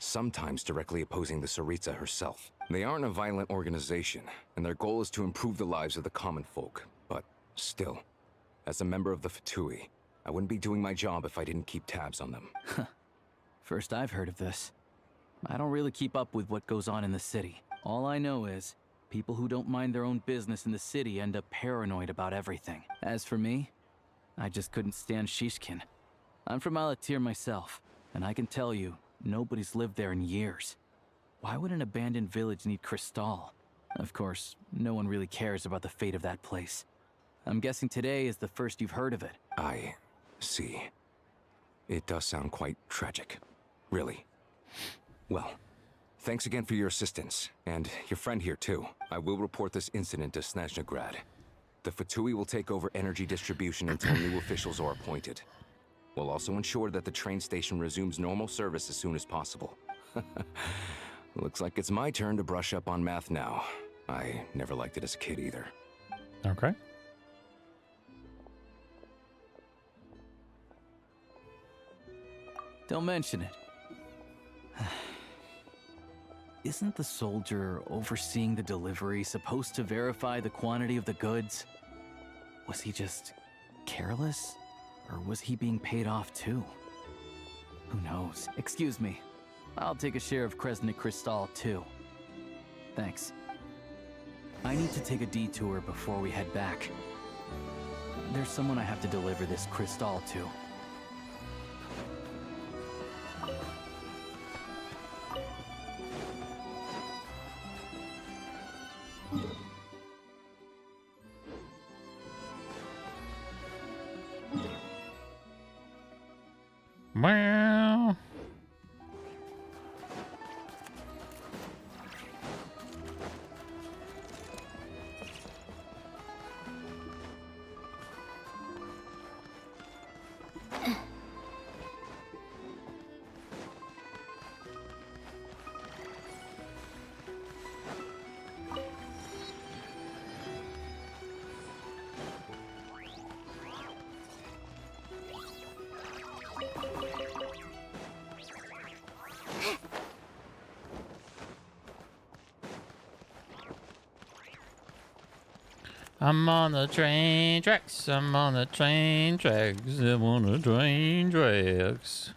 sometimes directly opposing the Tsaritsa herself. They aren't a violent organization, and their goal is to improve the lives of the common folk. But still, as a member of the Fatui, I wouldn't be doing my job if I didn't keep tabs on them. First I've heard of this. I don't really keep up with what goes on in the city. All I know is, people who don't mind their own business in the city end up paranoid about everything. As for me, I just couldn't stand Shishkin. I'm from Alatir myself, and I can tell you, nobody's lived there in years. Why would an abandoned village need Crystal? Of course, no one really cares about the fate of that place. I'm guessing today is the first you've heard of it. I see. It does sound quite tragic. Really. Well, thanks again for your assistance, and your friend here too. I will report this incident to Snezhnaya. The Fatui will take over energy distribution until new officials are appointed. We'll also ensure that the train station resumes normal service as soon as possible. Looks like it's my turn to brush up on math now. I never liked it as a kid either. Okay. Don't mention it. Isn't the soldier overseeing the delivery supposed to verify the quantity of the goods? Was he just careless? Or was he being paid off too? Who knows? Excuse me. I'll take a share of Kresnik Crystal too. Thanks. I need to take a detour before we head back. There's someone I have to deliver this crystal to. Wow. I'm on the train tracks. I'm on the train tracks. I'm on the train tracks.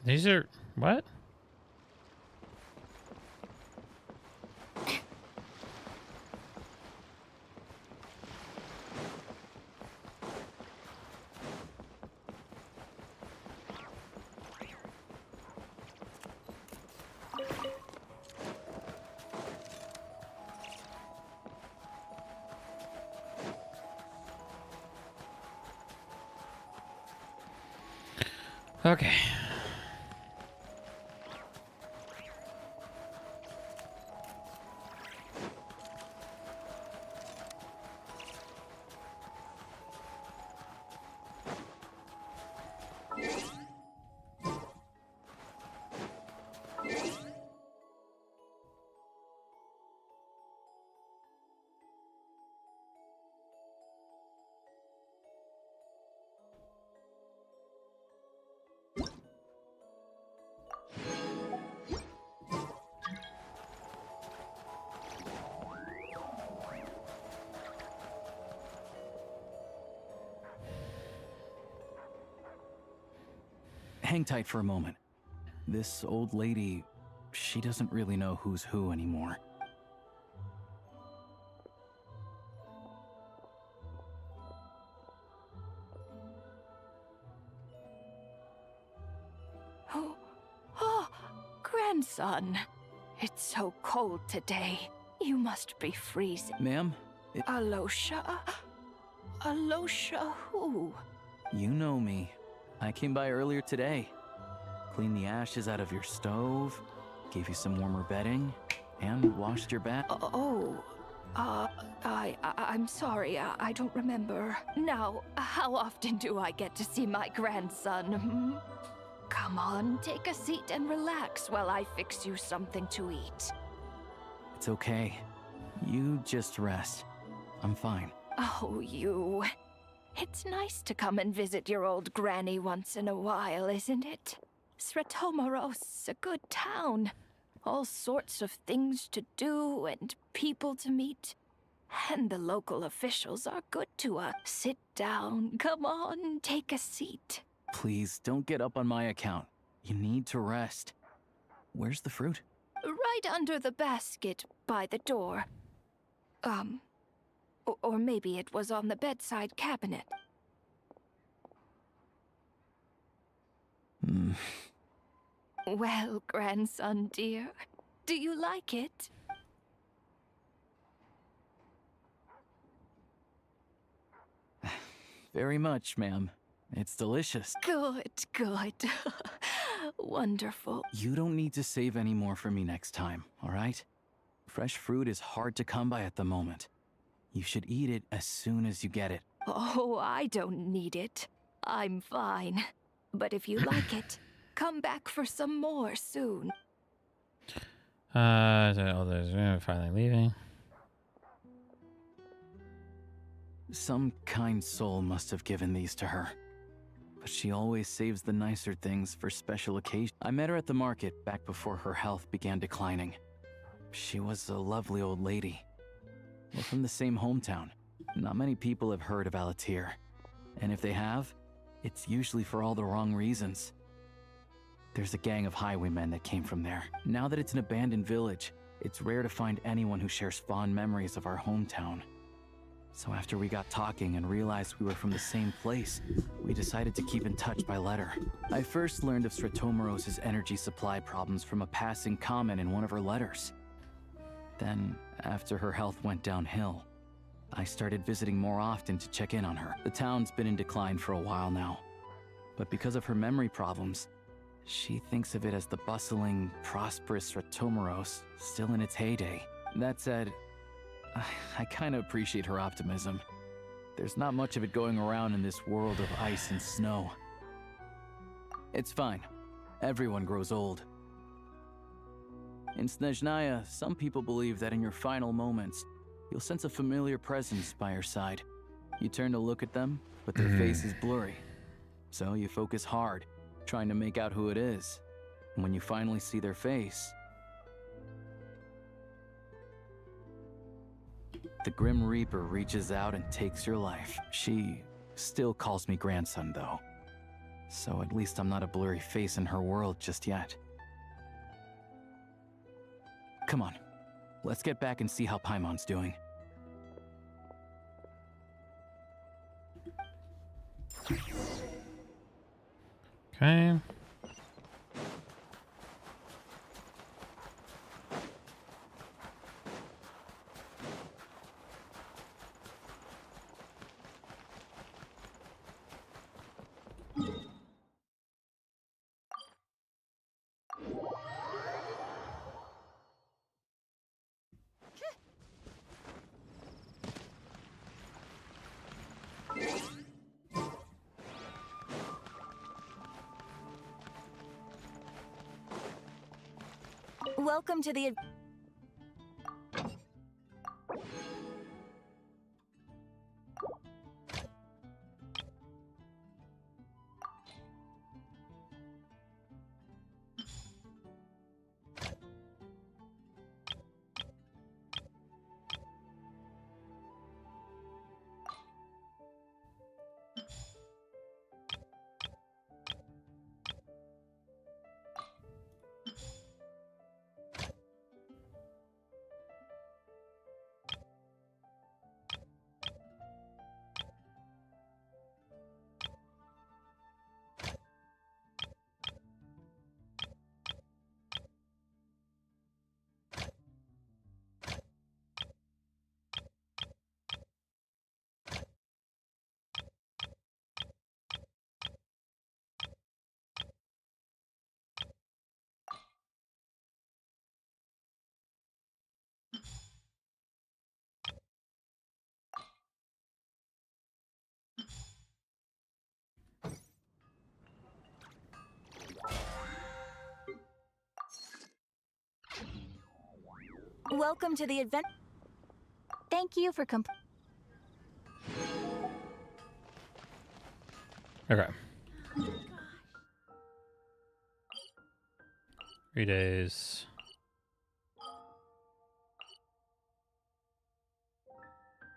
These are what? Okay. hang tight for a moment. This old lady, she doesn't really know who's who anymore. Oh, grandson. It's so cold today. You must be freezing. Ma'am? Alosha? Alosha who? You know me. I came by earlier today. Cleaned the ashes out of your stove, gave you some warmer bedding, and washed your bath. I'm sorry, I don't remember. Now, how often do I get to see my grandson? Come on, take a seat and relax while I fix you something to eat. It's okay. You just rest. I'm fine. Oh, you. It's nice to come and visit your old granny once in a while, isn't it? Sretomaros, a good town. All sorts of things to do and people to meet. And the local officials are good to us. Sit down. Come on, take a seat. Please, don't get up on my account. You need to rest. Where's the fruit? Right under the basket by the door. Or maybe it was on the bedside cabinet. Well, grandson dear, do you like it? Very much, ma'am. It's delicious. Good, good. Wonderful. You don't need to save any more for me next time, all right? Fresh fruit is hard to come by at the moment. You should eat it as soon as you get it. Oh, I don't need it. I'm fine. But if you like it, come back for some more soon. There's finally leaving. Some kind soul must have given these to her. But she always saves the nicer things for special occasions. I met her at the market back before her health began declining. She was a lovely old lady. We're from the same hometown. Not many people have heard of Alatir. And if they have, it's usually for all the wrong reasons. There's a gang of highwaymen that came from there. Now that it's an abandoned village, it's rare to find anyone who shares fond memories of our hometown. So after we got talking and realized we were from the same place, we decided to keep in touch by letter. I first learned of Sretomaros' energy supply problems from a passing comment in one of her letters. Then, after her health went downhill, I started visiting more often to check in on her. The town's been in decline for a while now, but because of her memory problems, she thinks of it as the bustling, prosperous Sretomaros still in its heyday. That said, I kind of appreciate her optimism. There's not much of it going around in this world of ice and snow. It's fine. Everyone grows old. In Snezhnaya, some people believe that in your final moments, you'll sense a familiar presence by your side. You turn to look at them, but their face is blurry. So you focus hard, trying to make out who it is. And when you finally see their face, the Grim Reaper reaches out and takes your life. She still calls me grandson, though. So at least I'm not a blurry face in her world just yet. Come on, let's get back and see how Paimon's doing. Okay. Welcome to the... Welcome to the event. Thank you for Okay. 3 days.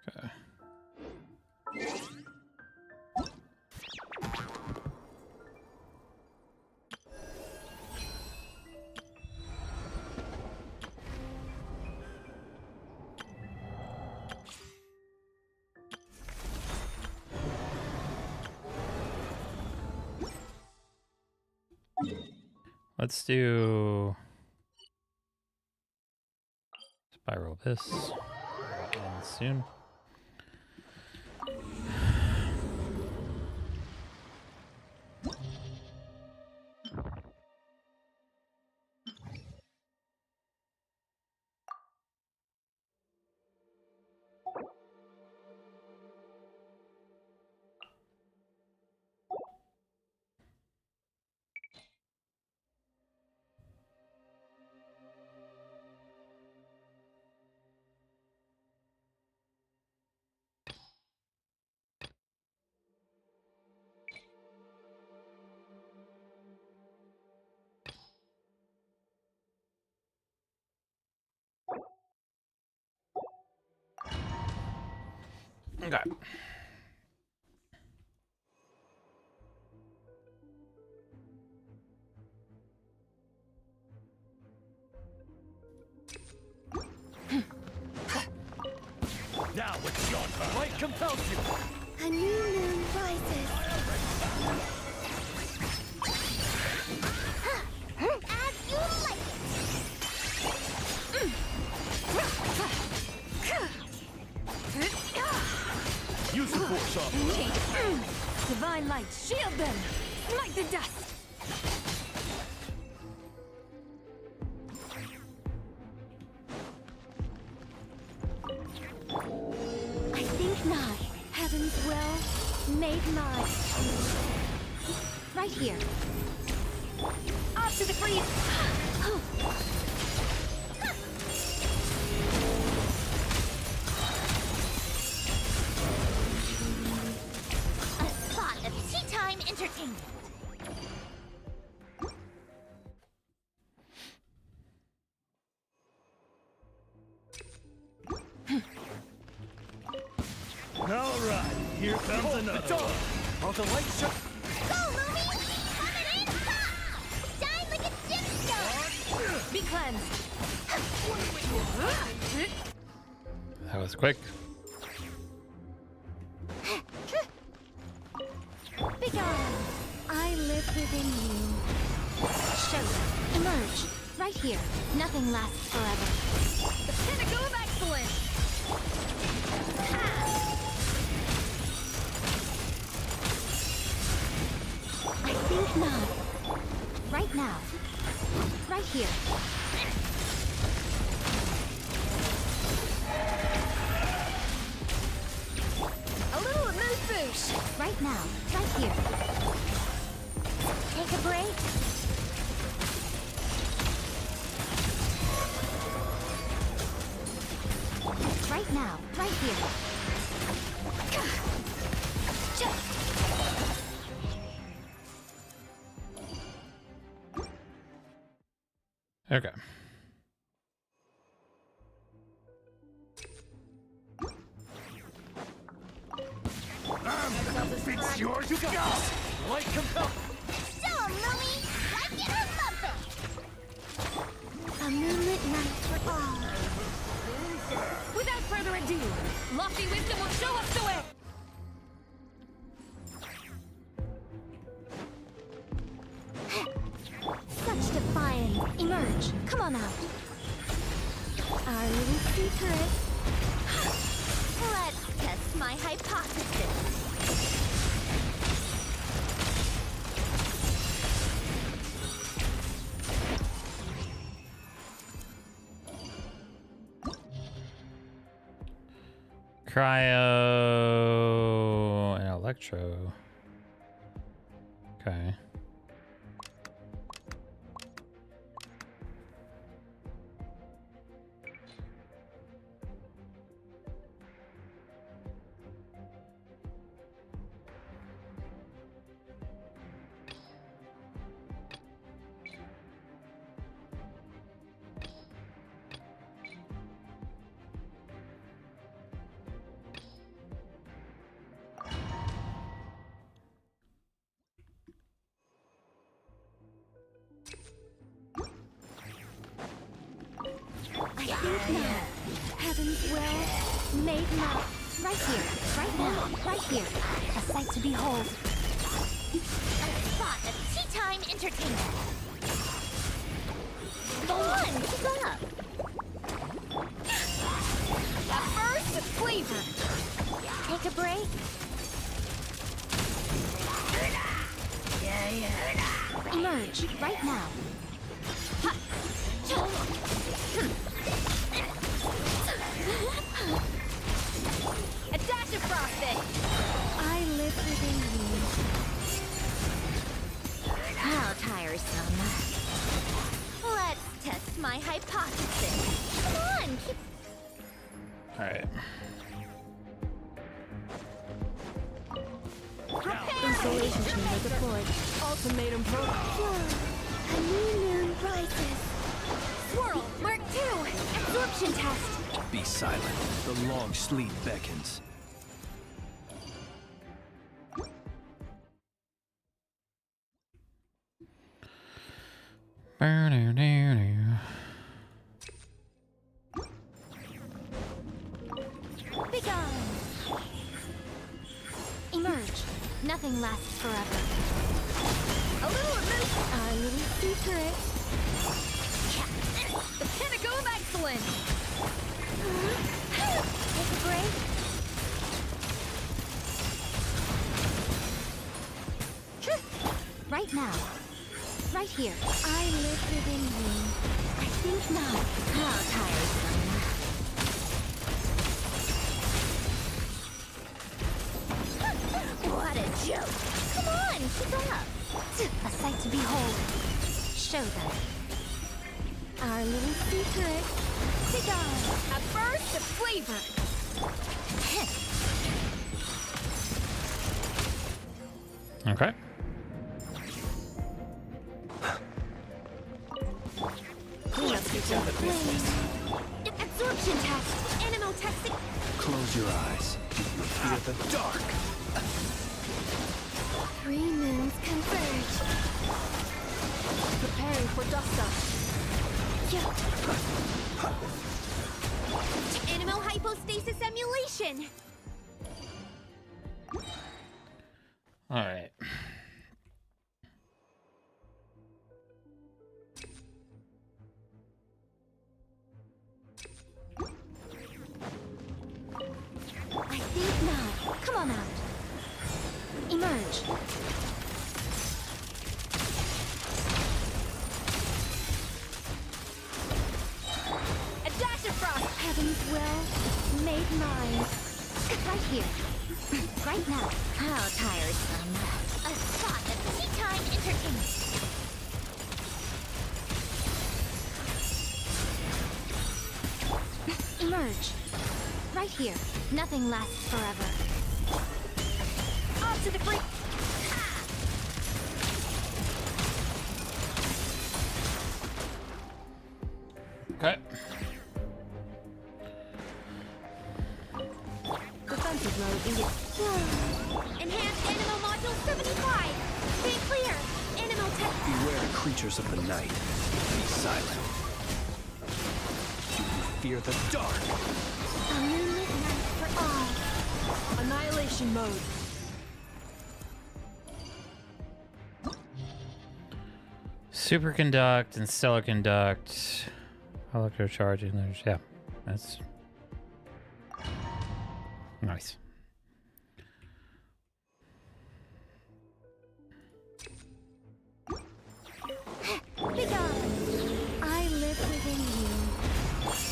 Okay. Let's do spiral this and soon. Okay. Now it's your turn. Light compels you. A new moon rises. As you like Use the force off. Divine light, shield them! Smite the dust! I think not. Heaven's will made mine. right here. Off to the freeze! a spot of tea time entertainment. All right, here comes another one. All the lights show. Go, Lumi! Coming in hot! Shine like a gemstone! Be cleansed. That was quick. Begone! I live within you. Show them. Emerge. Right here. Nothing lasts forever. The pinnacle of excellence! I think not. Right now. Right here. A little amuse-bouche! Right now. Right here. Take a break. Right now. Right here. Okay. It's yours to go. Light compel. Show 'em, Lumi! Like it or lump it! A moonlit night for all. Without further ado, lofty wisdom will show us the way! Such defiance. Emerge. Come on out. Our little secret. Let's test my hypothesis. Cryo and electro. Okay. Heaven's will, made now. Right here, right now, right here. A sight to behold. A spot of tea time entertainment. Go on, keep up. A burst of flavor. Take a break. Emerge right now. Ha! A dash of frosting. I live within you. How tiresome. Let's test my hypothesis. Come on, keep... Alright. Installation chamber deployed. Ultimatum protocol. A new moon rises. Swirl, Mark 2. Absorption test. Be silent. The long sleep beckons. Begone. Emerge. Nothing lasts forever. A little emotion. Our little secret. The pinnacle of excellence. Take a break. Right now. Right here. I live within you. I think not. How tiresome. What a joke. Come on, keep up. A sight to behold. Show them. Our little secret. Begone. A burst of flavor. Okay. Let's get down to business. Absorption test. Animal testing. Close your eyes. Fear the dark. 3 moons converge. Preparing for dust up. Animal hypostasis emulation. Alright. I think not. Come on out. Emerge. A dash of frost. Heaven's will, made mine. Right here. Right now. How tiresome. A spot of tea time entertainment. Emerge. Right here. Nothing lasts forever. Off to the brink. Okay. Defensive mode engaged. Enhanced animal module 75. Stay clear. Animal test. Beware creatures of the night. Be silent. Do you fear the dark? A moonlit night for all. Annihilation mode. Superconduct and stellar conduct. Electrocharging. There's, yeah, that's nice. Begone. I live within you.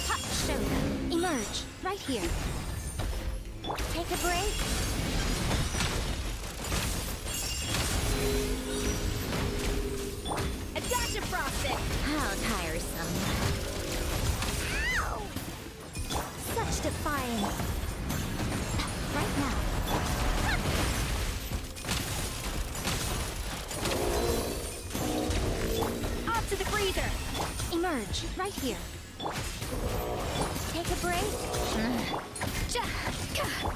Ha! Show them. Emerge. Right here. Take a break. A dash of frosting. How tiresome. Ow! Such defiance. Right now. Off to the freezer. Emerge. Right here. Take a break.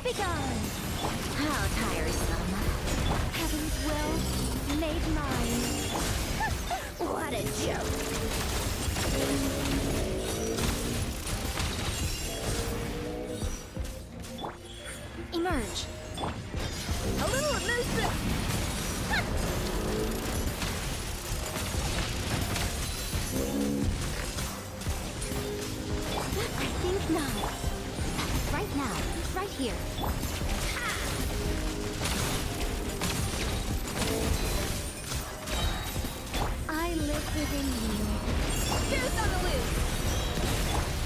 Begone. How tiresome. Heaven's will, made mine. What a joke. Emerge. A little elusive. I think not. Right now, right here. I live within you. Goose on the loose.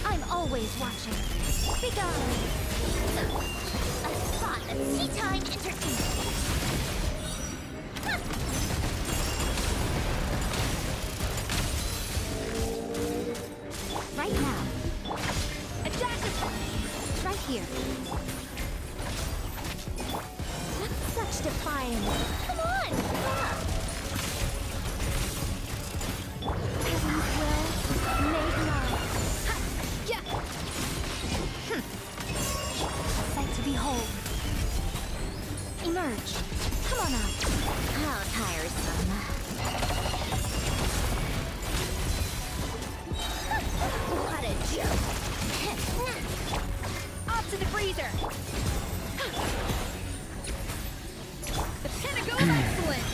I'm always watching. Be gone. A spot of tea time entertainment. Right now. A dash of... Right here. Such defiance. Come on! Heaven's will made known. Yeah. A sight to behold. Emerge. Come on out. How tiresome. What a joke. Off to the freezer. The pinnacle of excellence.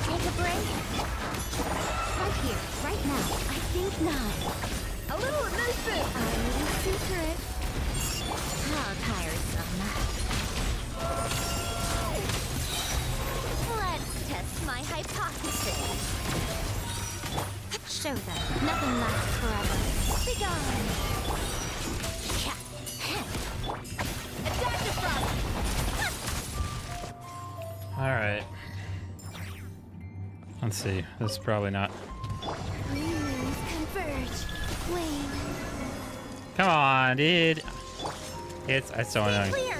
Take a break. Right here, right now. I think not. A little elusive. A little secret. How tiresome. Let's test my hypothesis. Show them. Nothing lasts forever. Be gone. A dash of frost. Alright. Let's see. This is probably not. Moons converge. Wane. Come on, dude. It's so annoying. Clear!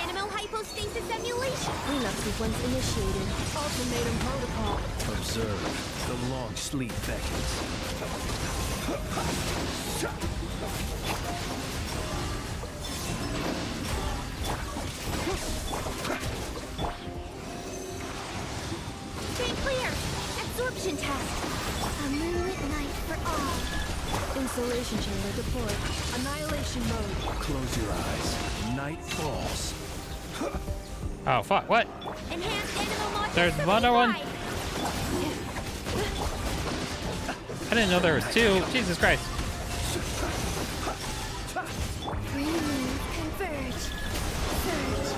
Animal hypostasis emulation! Cleanup sequence initiated. Ultimatum protocol. Observe. The long sleep beckons. Stay clear! Absorption test! A moonlit night for all. Insulation chamber deployed. Annihilation mode. Close your eyes. Night falls. Oh, fuck. What? Enhanced animal modules. There's another one? I didn't know there was two. Jesus Christ. Green moons converge. Surge.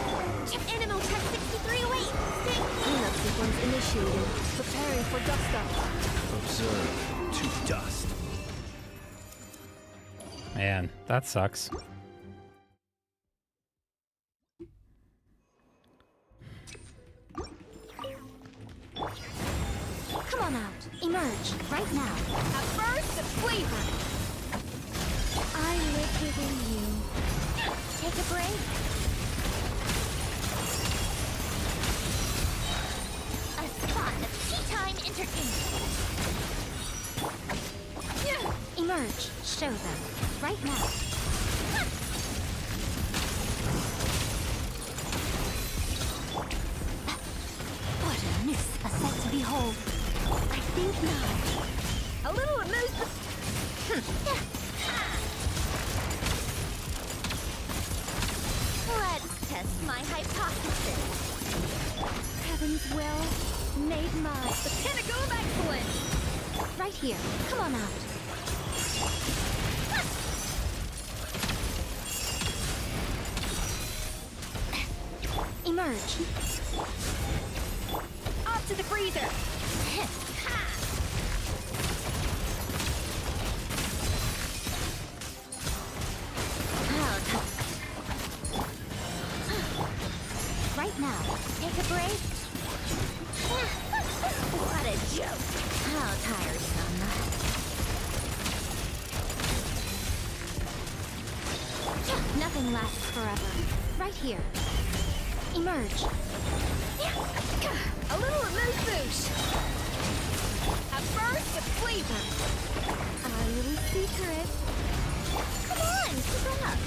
Animal test 6308! Stay Cleanup sequence initiated. Preparing for dust up. Observe. To dust. Man, that sucks. Come on out. Emerge. Right now. A burst of flavor. I live within you. Take a break. A spot of tea time entertainment. Emerge. Show them. Right now. What a miss. A sight to behold. I think not. A little elusive. Let's test my hypothesis. Heaven's will made mine. The pinnacle of excellence. Right here. Come on out. Emerge. Off to the freezer. Right now. Take a break. What a joke. How tiresome. Nothing lasts forever. Right here. Emerge. A little elusive. A burst of flavor. A little secret. Come on, keep up.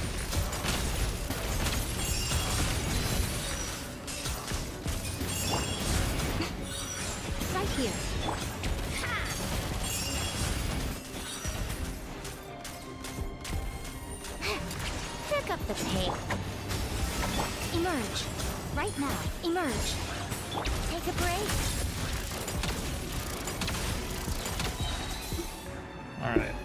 Right here. Ha! the pain. Emerge. Right now. Emerge. Take a break. All right.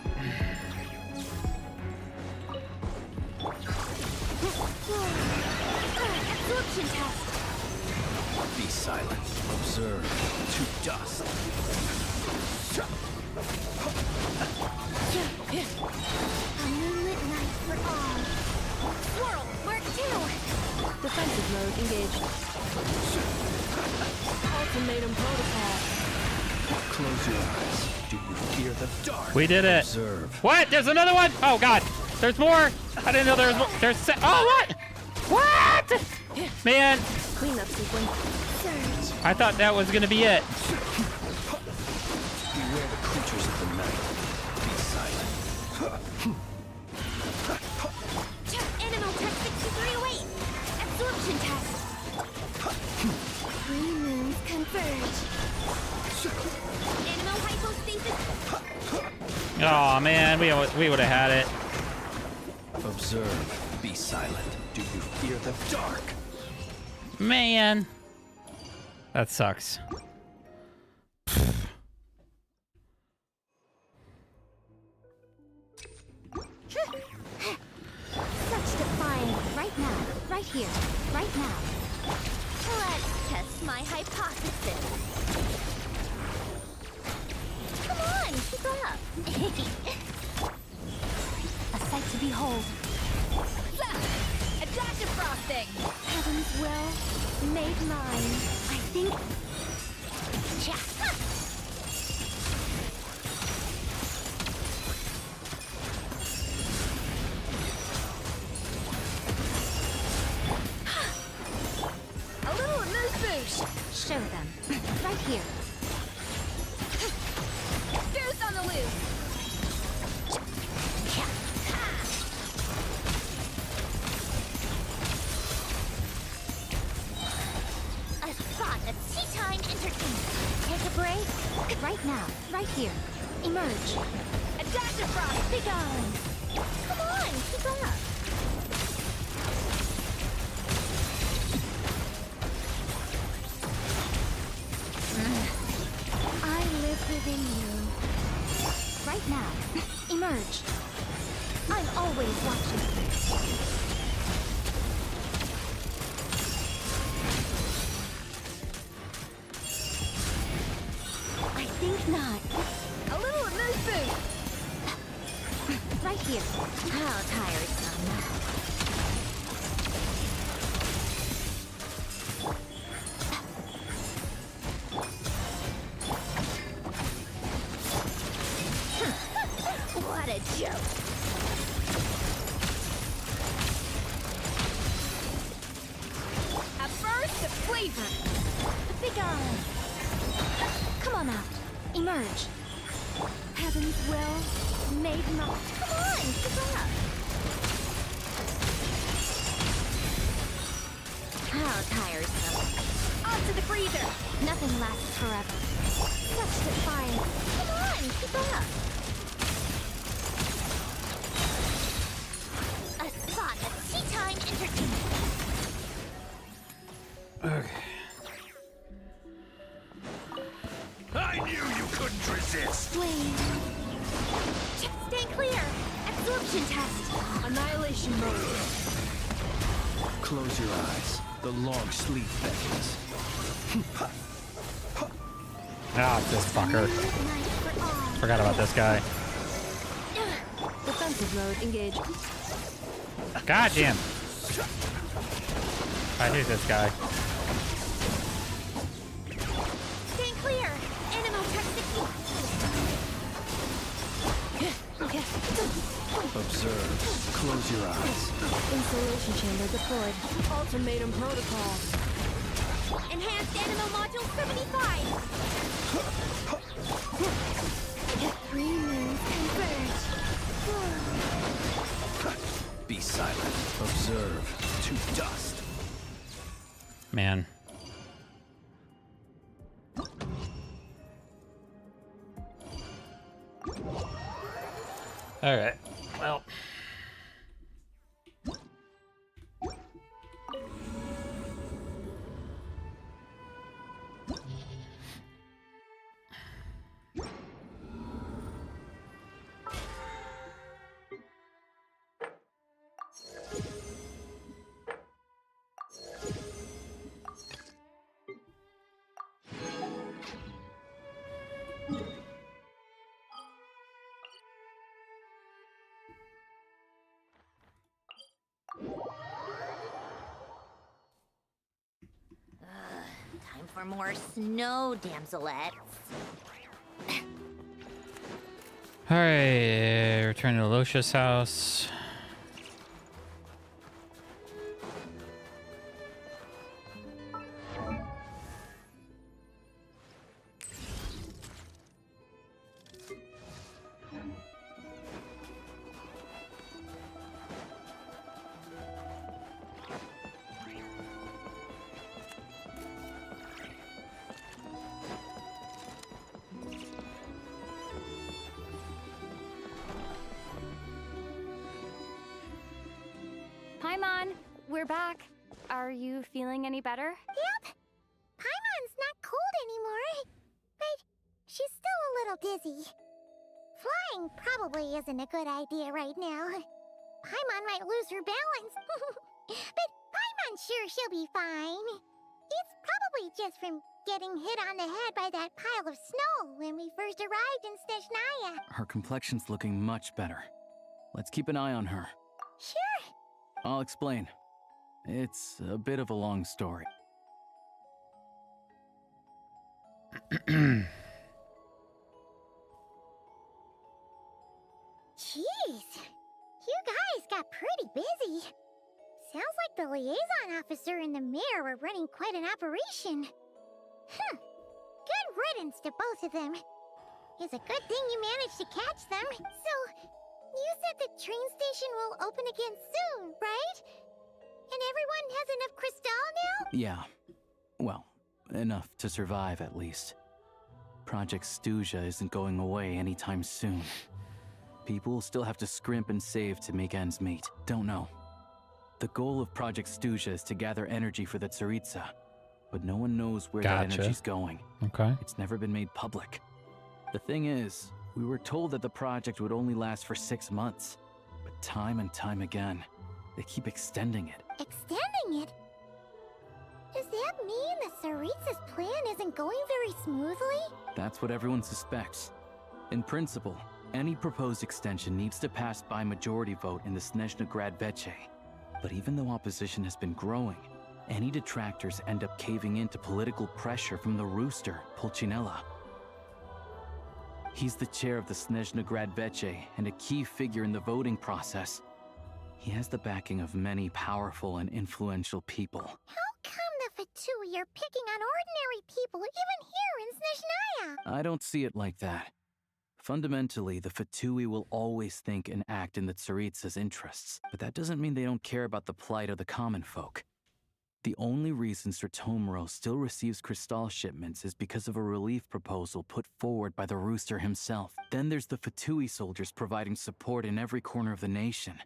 Absorption test. Be silent. Observe. To dust. A moonlit night for all. Swirl, Mark 2. Defensive mode engaged. Ultimatum protocol. Close your eyes. Do you fear the dark? We did it. Observe. What? There's another one? Oh god. There's more. I didn't know there was more. Oh, what? What? Man. Cleanup sequence. Surge. I thought that was gonna be it. Beware the creatures of the night. Be silent. Animal test 63 away. Absorption test. Three moons converge. Animal hypostasis. Oh man, we would have had it. Observe. Be silent. Do you fear the dark? Man. That sucks. Such defiance. Right now. Right here. Right now. Let's test my hypothesis. Come on, keep up. A sight to behold. A dash of frosting. Heaven's will made mine. I think. Yeah. A little amuse-bouche. Show them. Right here. Goose on the loose. A spot of tea time entertainment. Take a break. Right now. Right here. Emerge. A dash of frost. Be gone. Come on, keep up. I live within you. Right now. Emerge. I'm always watching. I think not. A little amuse-bouche. Right here. How tiresome. What a joke. A burst of flavor. Be gone. Come on out. Emerge. Heaven's will made not. Come on, keep up. How tiresome. Off to the freezer. Nothing lasts forever. Such defiance. Come on, keep up. A spot of tea time entertainment. Okay. I knew you couldn't resist. Flame. Stay clear. Absorption test. Annihilation mode. Close your eyes. The long sleep beckons. Ah, this fucker. Forgot about this guy. Defensive mode engaged. God damn. Alright, here's this guy. Stay clear. Animal test 60. Observe. Close your eyes. Insulation chamber deployed. Ultimatum protocol. Enhanced animal module 75. Three moons converge. Be silent. Observe. To dust. Man. Alright. Well. for more snow, damselettes. Alright, return to Losha's house. Paimon, we're back. Are you feeling any better? Yep. Paimon's not cold anymore, but she's still a little dizzy. Flying probably isn't a good idea right now. Paimon might lose her balance. But Paimon's sure she'll be fine. It's probably just from getting hit on the head by that pile of snow when we first arrived in Snezhnaya. Her complexion's looking much better. Let's keep an eye on her. Sure. I'll explain. It's a bit of a long story. Jeez, you guys got pretty busy. Sounds like the liaison officer and the mayor were running quite an operation. Good riddance to both of them. It's a good thing you managed to catch them. So, you said the train station will open again soon, right? And everyone has enough crystal now? Yeah. Well, enough to survive at least. Project Stuzha isn't going away anytime soon. People will still have to scrimp and save to make ends meet. Don't know. The goal of Project Stuzha is to gather energy for the Tsaritsa, but no one knows where that energy's going. Okay. It's never been made public. The thing is, we were told that the project would only last for 6 months, but time and time again, they keep extending it. Extending it? Does that mean the Tsaritsa's plan isn't going very smoothly? That's what everyone suspects. In principle, any proposed extension needs to pass by majority vote in the Snezhnaya Veche. But even though opposition has been growing, any detractors end up caving into political pressure from the rooster, Pulcinella. He's the chair of the Snezhnaya Veche and a key figure in the voting process. He has the backing of many powerful and influential people. How come the Fatui are picking on ordinary people even here in Snezhnaya? I don't see it like that. Fundamentally, the Fatui will always think and act in the Tsaritsa's interests, but that doesn't mean they don't care about the plight of the common folk. The only reason Sratomiro still receives crystal shipments is because of a relief proposal put forward by the Rooster himself. Then there's the Fatui soldiers providing support in every corner of the nation.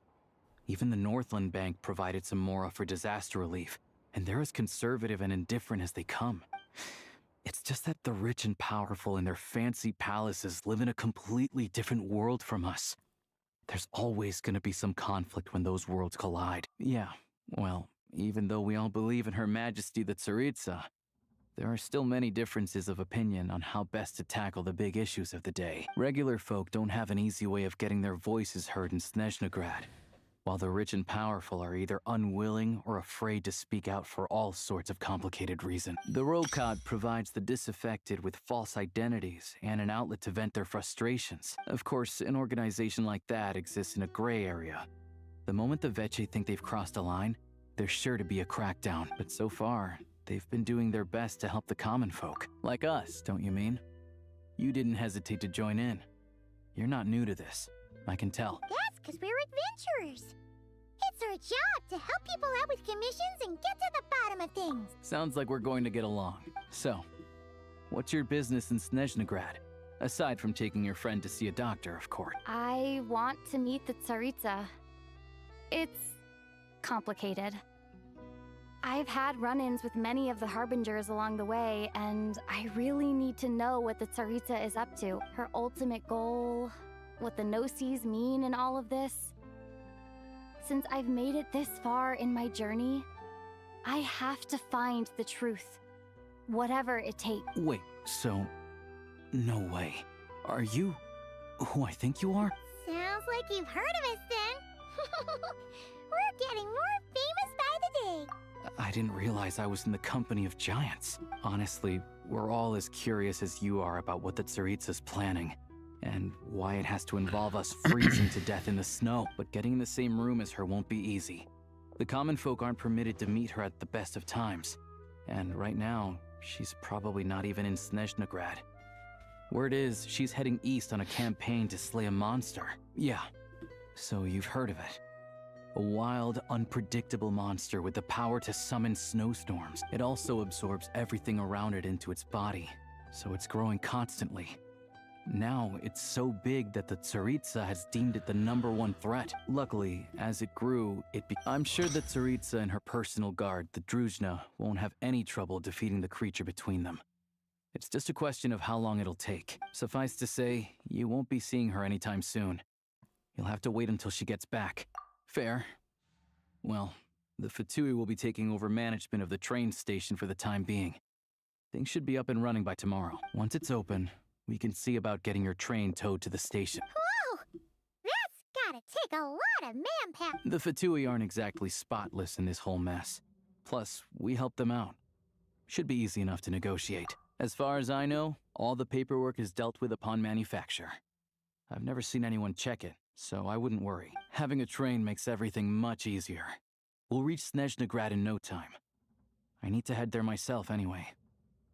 Even the Northland Bank provided some mora for disaster relief, and they're as conservative and indifferent as they come. It's just that the rich and powerful in their fancy palaces live in a completely different world from us. There's always gonna be some conflict when those worlds collide. Yeah, well, even though we all believe in Her Majesty the Tsaritsa, there are still many differences of opinion on how best to tackle the big issues of the day. Regular folk don't have an easy way of getting their voices heard in Snezhnaya, while the rich and powerful are either unwilling or afraid to speak out for all sorts of complicated reasons. The Rokad provides the disaffected with false identities and an outlet to vent their frustrations. Of course, an organization like that exists in a gray area. The moment the Veche think they've crossed a line, there's sure to be a crackdown. But so far, they've been doing their best to help the common folk. Like us, don't you mean? You didn't hesitate to join in. You're not new to this. I can tell. That's because we're adventurers. It's our job to help people out with commissions and get to the bottom of things. Sounds like we're going to get along. So, what's your business in Snezhnaya? Aside from taking your friend to see a doctor, of course. I want to meet the Tsaritsa. It's complicated. I've had run-ins with many of the Harbingers along the way, and I really need to know what the Tsaritsa is up to. Her ultimate goal, what the no-sees mean in all of this. Since I've made it this far in my journey, I have to find the truth, whatever it takes. Wait, so... no way. Are you who I think you are? Sounds like you've heard of us then. We're getting more famous by the day. I didn't realize I was in the company of giants. Honestly, we're all as curious as you are about what the Tsaritsa's planning, and why it has to involve us freezing to death in the snow. But getting in the same room as her won't be easy. The common folk aren't permitted to meet her at the best of times, and right now, she's probably not even in Snezhnaya. Word is, she's heading east on a campaign to slay a monster. Yeah, so you've heard of it. A wild, unpredictable monster with the power to summon snowstorms. It also absorbs everything around it into its body, so it's growing constantly. Now, it's so big that the Tsaritsa has deemed it the #1 threat. Luckily, as it grew, I'm sure the Tsaritsa and her personal guard, the Druzhna, won't have any trouble defeating the creature between them. It's just a question of how long it'll take. Suffice to say, you won't be seeing her anytime soon. You'll have to wait until she gets back. Fair. Well, the Fatui will be taking over management of the train station for the time being. Things should be up and running by tomorrow. Once it's open, we can see about getting your train towed to the station. Whoa! That's gotta take a lot of manpower. The Fatui aren't exactly spotless in this whole mess. Plus, we helped them out. Should be easy enough to negotiate. As far as I know, all the paperwork is dealt with upon manufacture. I've never seen anyone check it, so I wouldn't worry. Having a train makes everything much easier. We'll reach Snezhnaya in no time. I need to head there myself anyway.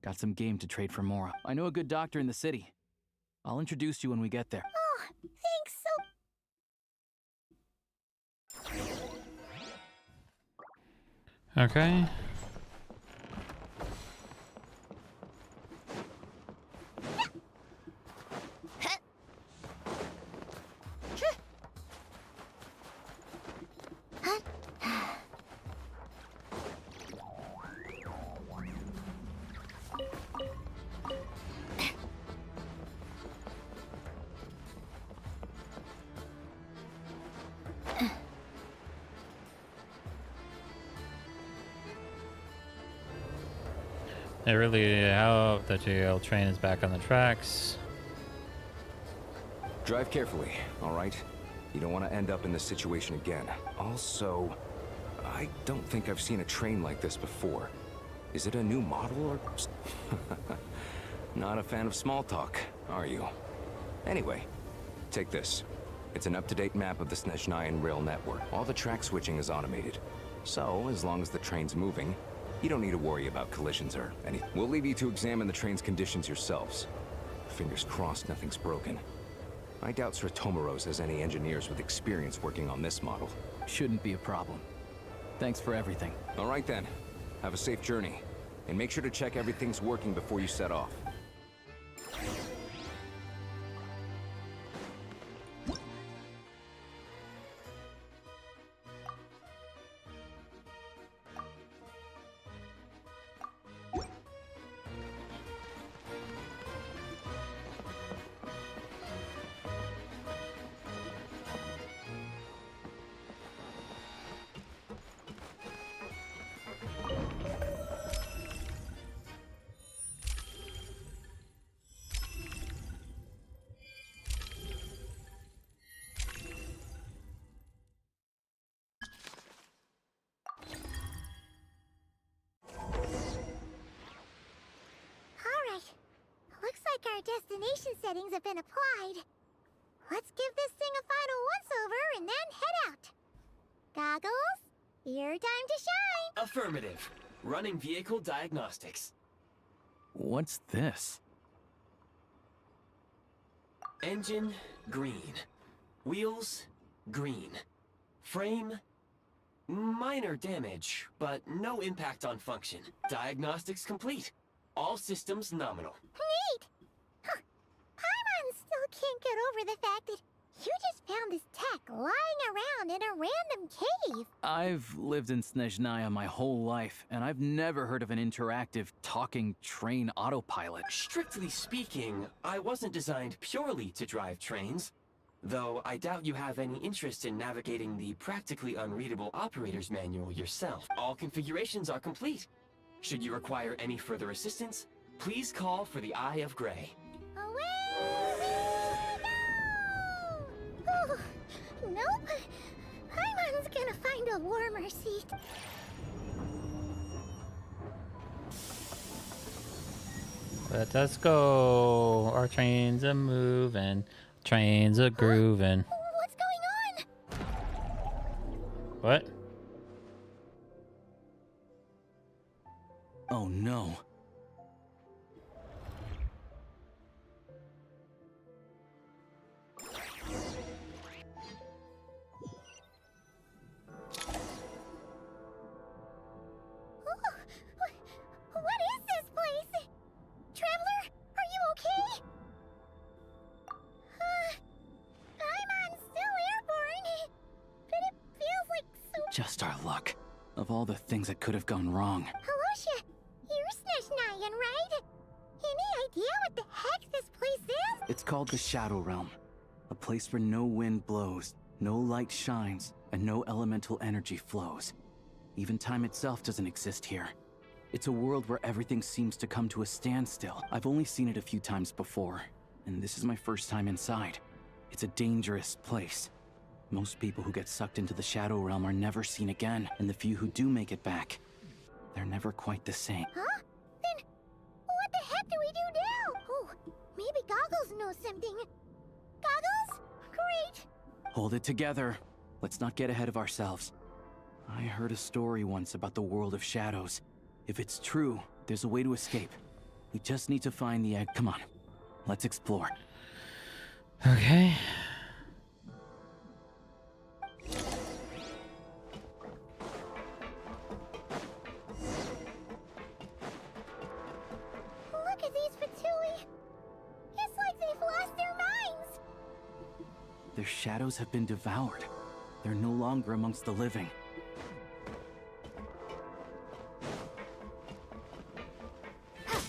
Got some game to trade for Mora. I know a good doctor in the city. I'll introduce you when we get there. Oh, thanks so... Okay. I really hope that your train is back on the tracks. Drive carefully, all right? You don't want to end up in this situation again. Also, I don't think I've seen a train like this before. Is it a new model or... Not a fan of small talk, are you? Anyway, take this. It's an up-to-date map of the Snezhnayan rail network. All the track switching is automated. So, as long as the train's moving, you don't need to worry about collisions or anything. We'll leave you to examine the train's conditions yourselves. Fingers crossed nothing's broken. I doubt Sratomaros has any engineers with experience working on this model. Shouldn't be a problem. Thanks for everything. All right then. Have a safe journey. And make sure to check everything's working before you set off. Our destination settings have been applied. Let's give this thing a final once-over and then head out. Goggles, your time to shine. Affirmative. Running vehicle diagnostics. What's this? Engine, green. Wheels, green. Frame, minor damage, but no impact on function. Diagnostics complete. All systems nominal. Neat! Huh. Paimon still can't get over the fact that you just found this tech lying around in a random cave. I've lived in Snezhnaya my whole life, and I've never heard of an interactive, talking train autopilot. Strictly speaking, I wasn't designed purely to drive trains. Though I doubt you have any interest in navigating the practically unreadable operator's manual yourself. All configurations are complete. Should you require any further assistance, please call for the Eye of Grey. Away we go! Oh, nope. Paimon's gonna find a warmer seat. Let us go. Our trains are moving. Trains are grooving. What's going on? What? Oh no. What is this place? Traveler, are you okay? I'm still airborne, but it feels like so. Just our luck. Of all the things that could have gone wrong. Halosha, you're Snezhnayan, right? Any idea what the heck this place is? It's called the Shadow Realm. A place where no wind blows, no light shines, and no elemental energy flows. Even time itself doesn't exist here. It's a world where everything seems to come to a standstill. I've only seen it a few times before, and this is my first time inside. It's a dangerous place. Most people who get sucked into the Shadow Realm are never seen again, and the few who do make it back, they're never quite the same. Huh? Then what the heck do we do now? Oh, maybe Goggles knows something. Goggles? Great. Hold it together. Let's not get ahead of ourselves. I heard a story once about the world of shadows. If it's true, there's a way to escape. We just need to find the egg. Come on, let's explore. Okay. Look at these Fatui. It's like they've lost their minds. Their shadows have been devoured. They're no longer amongst the living.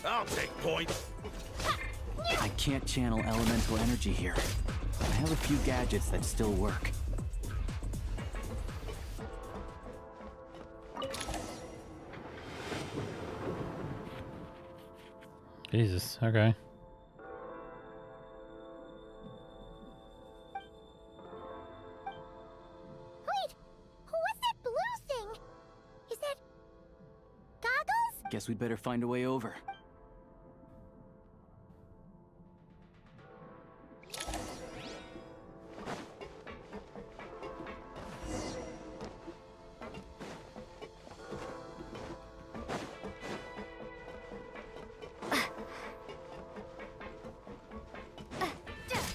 I'll take point. I can't channel elemental energy here. I have a few gadgets that still work. Jesus, okay. Wait, what's that blue thing? Is that Goggles? Guess we'd better find a way over.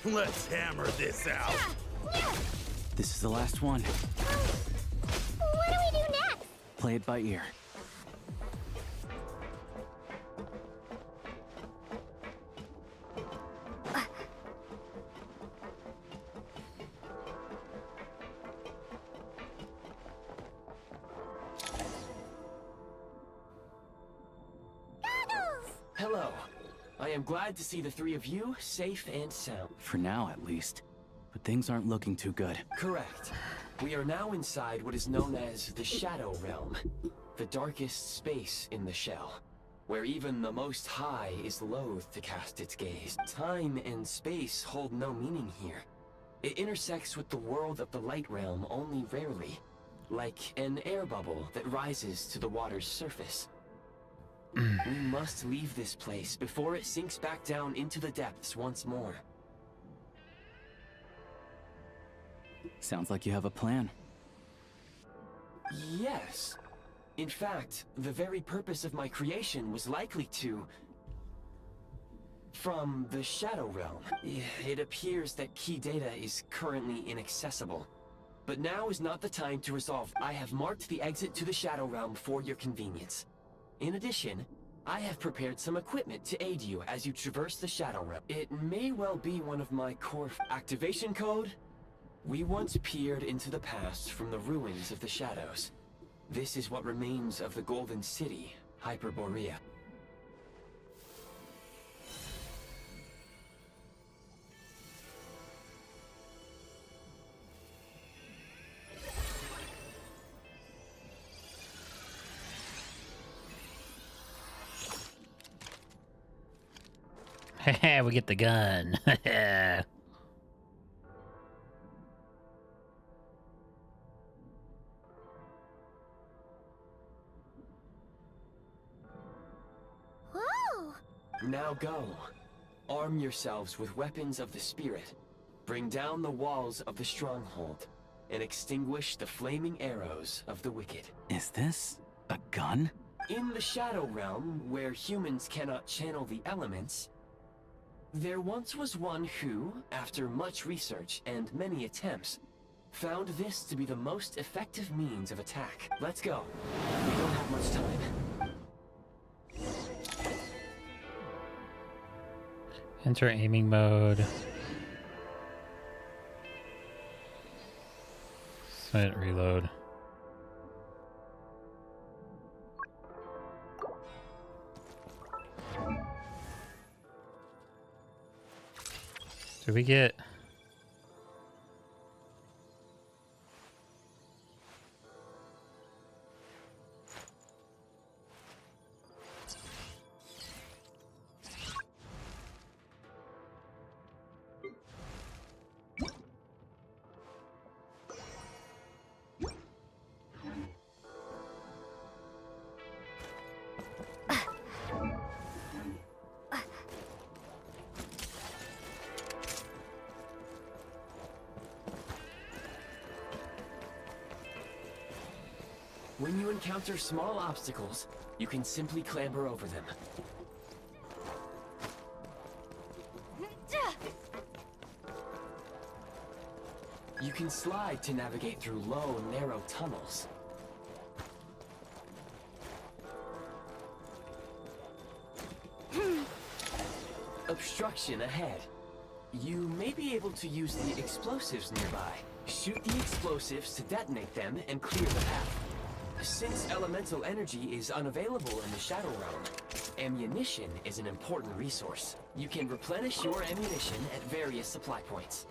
Let's hammer this out. This is the last one. What do we do next? Play it by ear. Goggles! Hello. I am glad to see the three of you safe and sound. For now, at least. But things aren't looking too good. Correct. We are now inside what is known as the Shadow Realm, the darkest space in the shell, where even the Most High is loath to cast its gaze. Time and space hold no meaning here. It intersects with the world of the Light Realm only rarely, like an air bubble that rises to the water's surface. We must leave this place before it sinks back down into the depths once more. Sounds like you have a plan. Yes. In fact, the very purpose of my creation was likely to... From the Shadow Realm. It appears that key data is currently inaccessible. But now is not the time to resolve. I have marked the exit to the Shadow Realm for your convenience. In addition, I have prepared some equipment to aid you as you traverse the Shadow Realm. It may well be one of my core... Activation code? We once peered into the past from the ruins of the Shadows. This is what remains of the Golden City, Hyperborea. We get the gun. Whoa! Now go. Arm yourselves with weapons of the spirit. Bring down the walls of the stronghold and extinguish the flaming arrows of the wicked. Is this a gun? In the Shadow Realm, where humans cannot channel the elements, there once was one who, after much research and many attempts, found this to be the most effective means of attack. Let's go. We don't have much time. Enter aiming mode. Hit reload. Do we get... When you encounter small obstacles, you can simply clamber over them. You can slide to navigate through low, narrow tunnels. Obstruction ahead. You may be able to use the explosives nearby. Shoot the explosives to detonate them and clear the path. Since elemental energy is unavailable in the Shadow Realm, ammunition is an important resource. You can replenish your ammunition at various supply points.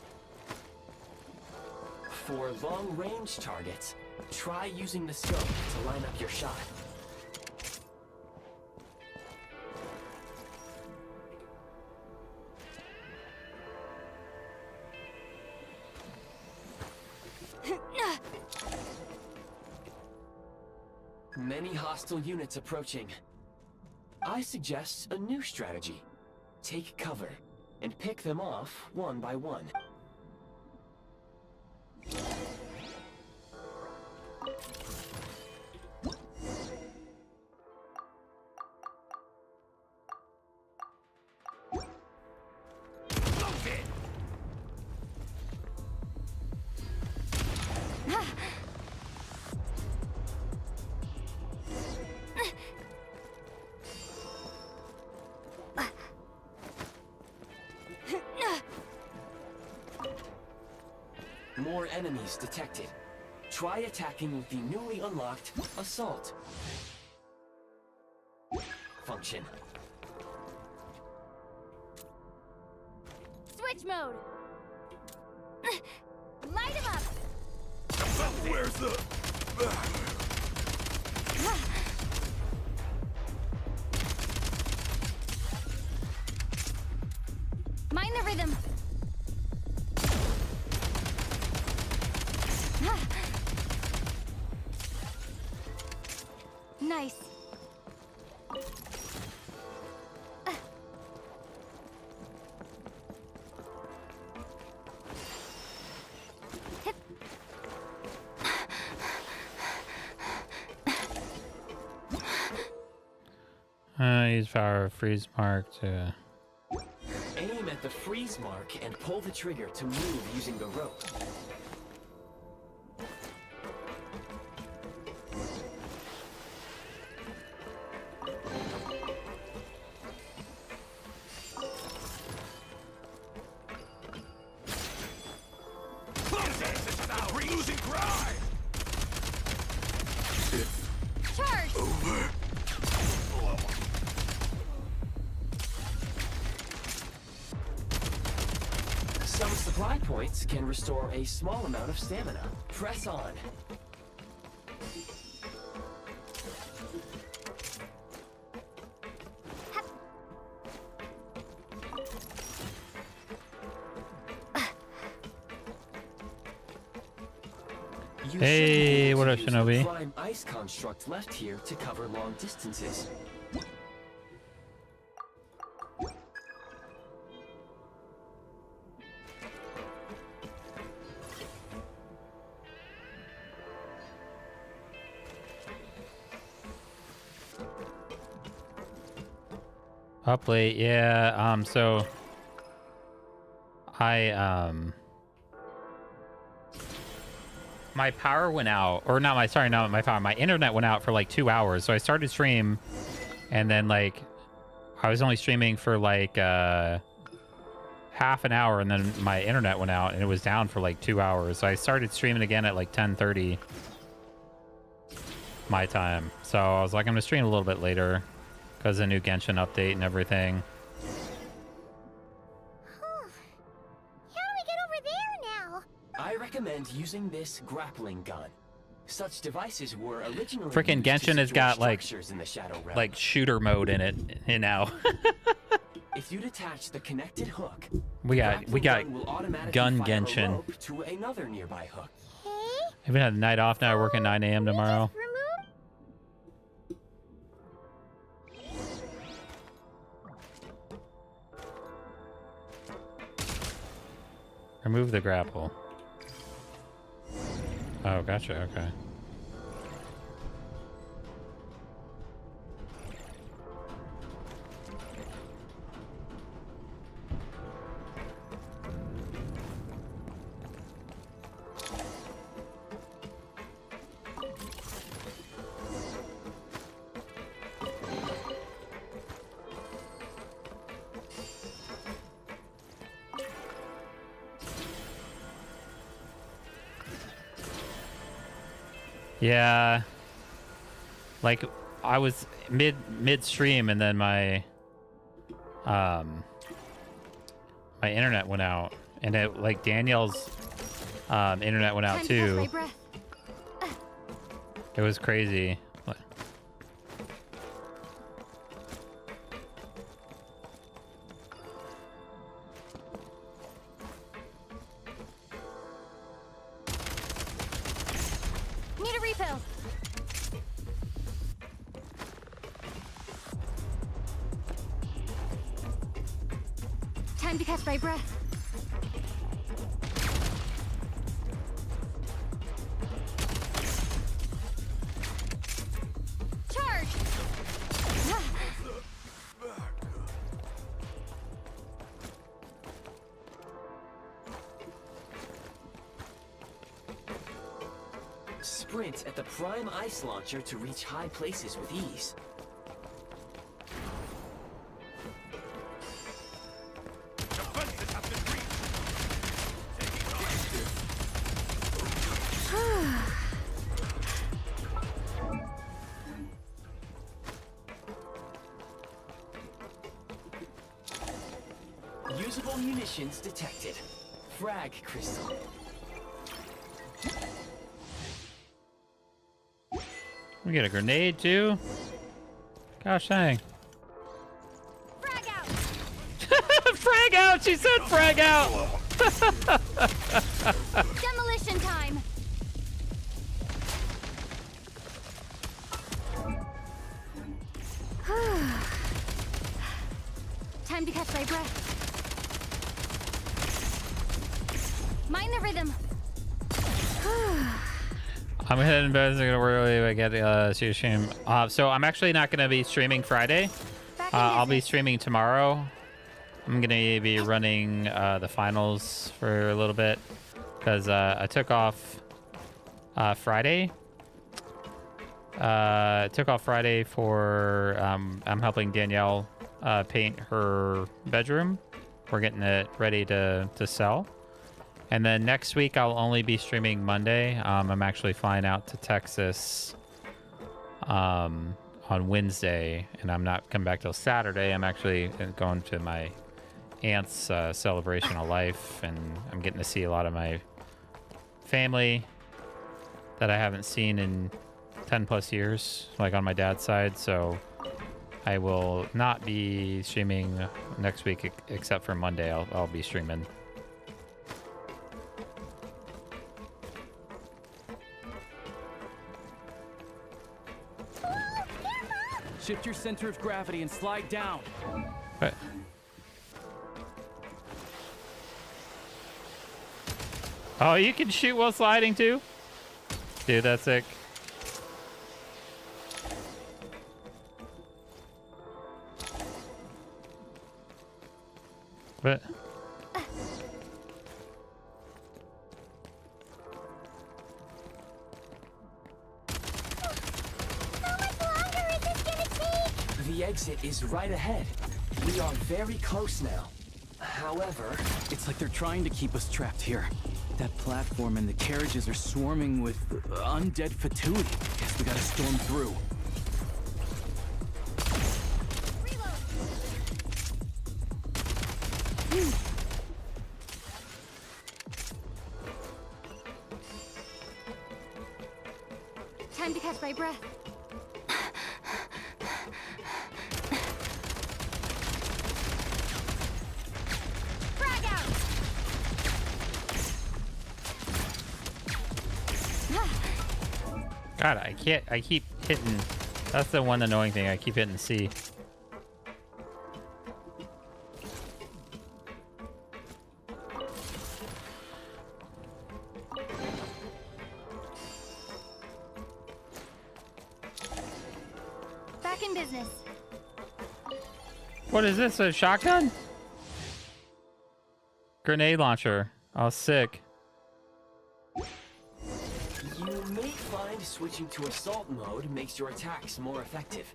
For long-range targets, try using the scope to line up your shot. Many hostile units approaching. I suggest a new strategy. Take cover and pick them off one by one. More enemies detected. Try attacking with the newly unlocked Assault function. Switch mode! Light him up! Where's the... Mind the rhythm! Nice. Use power of freeze mark to... Aim at the freeze mark and pull the trigger to move using the rope. Some supply points can restore a small amount of stamina. Press on. Hey, what up, Shinobi? Prime ice construct left here to cover long distances. Up late, yeah. So my power went out, or not my, sorry, not my power. My internet went out for like 2 hours. So I started stream, and then like I was only streaming for like half an hour, and then my internet went out, and it was down for like 2 hours. So I started streaming again at like 10:30 my time. So I was like, I'm gonna stream a little bit later because the new Genshin update and everything. I recommend using this grappling gun. Such devices were originally Freaking used to Genshin has secure got like structures in the Shadow Realm. shooter mode in it now. If you detach the connected hook, we got gun will automatically gun fire a Genshin. rope to another nearby hook. I haven't had a night off now. I work at 9 a.m. tomorrow. Remove the grapple. Oh, gotcha. Okay. Yeah, like I was mid-stream, and then my my internet went out, and it like Danielle's internet went out too. It was crazy. Need a refill. Time to catch my breath. Charge! Sprint at the prime ice launcher to reach high places with ease. Usable munitions detected. Frag crystal. We get a grenade too. Gosh dang. Frag out. Frag out. She said frag out. Demolition time. Time to catch my breath. Mind the rhythm. I'm heading back. I'm gonna work early. I get see a stream. So I'm actually not gonna be streaming Friday. I'll be streaming tomorrow. I'm gonna be running the finals for a little bit because I took off Friday. Took off Friday for I'm helping Danielle paint her bedroom. We're getting it ready to sell. And then next week I'll only be streaming Monday. I'm actually flying out to Texas on Wednesday, and I'm not coming back till Saturday. I'm actually going to my aunt's celebration of life, and I'm getting to see a lot of my family that I haven't seen in 10 plus years, like on my dad's side. So I will not be streaming next week except for Monday. I'll be streaming. Shift your center of gravity and slide down. What? Oh, you can shoot while sliding too? Dude, that's sick. What? How much longer is this gonna take? The exit is right ahead. We are very close now. However... It's like they're trying to keep us trapped here. That platform and the carriages are swarming with undead Fatui. Guess we gotta storm through. Time to catch my breath. Frag out! God, I keep hitting. That's the one annoying thing. I keep hitting C. Back in business. What is this? A shotgun? Grenade launcher. Oh, sick. You may find switching to assault mode makes your attacks more effective.